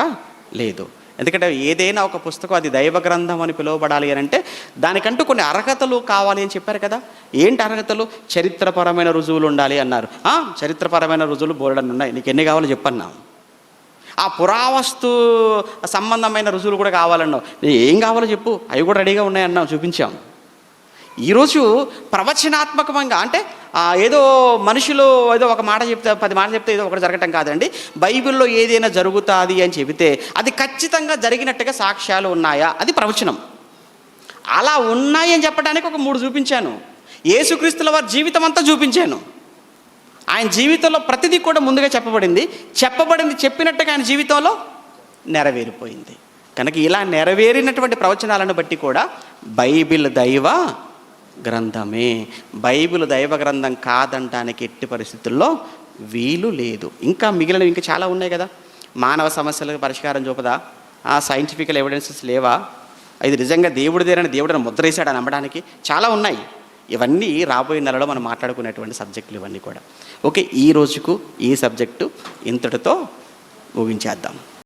లేదు. ఎందుకంటే ఏదైనా ఒక పుస్తకం అది దైవ గ్రంథం అని పిలువబడాలి అని అంటే దానికంటూ కొన్ని అర్హతలు కావాలి అని చెప్పారు కదా. ఏంటి అర్హతలు? చరిత్రపరమైన రుజువులు ఉండాలి అన్నారు. చరిత్రపరమైన రుజువులు బోర్డని ఉన్నాయి, నీకు ఎన్ని కావాలో చెప్పన్నా. ఆ పురావస్తు సంబంధమైన రుజువులు కూడా కావాలన్నావు, ఏం కావాలో చెప్పు, అవి కూడా రెడీగా ఉన్నాయన్నావు, చూపించాం. ఈరోజు ప్రవచనాత్మకంగా అంటే ఏదో మనుషులు ఏదో ఒక మాట చెప్తే 10 మాటలు చెప్తే ఏదో ఒకటి జరగటం కాదండి. బైబిల్లో ఏదైనా జరుగుతుంది అని చెబితే అది ఖచ్చితంగా జరిగినట్టుగా సాక్ష్యాలు ఉన్నాయా, అది ప్రవచనం. అలా ఉన్నాయి అని చెప్పడానికి ఒక 3 చూపించాను. యేసుక్రీస్తుల వారి జీవితం అంతా చూపించాను. ఆయన జీవితంలో ప్రతిదీ కూడా ముందుగా చెప్పబడింది చెప్పినట్టుగా ఆయన జీవితంలో నెరవేరిపోయింది. కనుక ఇలా నెరవేరినటువంటి ప్రవచనాలను బట్టి కూడా బైబిల్ దైవ గ్రంథమే. బైబిల్ దైవ గ్రంథం కాదంటానికి ఎట్టి పరిస్థితుల్లో వీలు లేదు. ఇంకా మిగిలినవి ఇంకా చాలా ఉన్నాయి కదా. మానవ సమస్యలకు పరిష్కారం చూపదా, సైంటిఫికల్ ఎవిడెన్సెస్ లేవా, ఇది నిజంగా దేవుడిదేనని దేవుడిని ముద్రేశాడని నమ్మడానికి చాలా ఉన్నాయి. ఇవన్నీ రాబోయే నెలలో మనం మాట్లాడుకునేటువంటి సబ్జెక్టులు ఇవన్నీ కూడా. ఓకే, ఈ రోజుకు ఈ సబ్జెక్టు ఇంతటితో ముగించేద్దాం.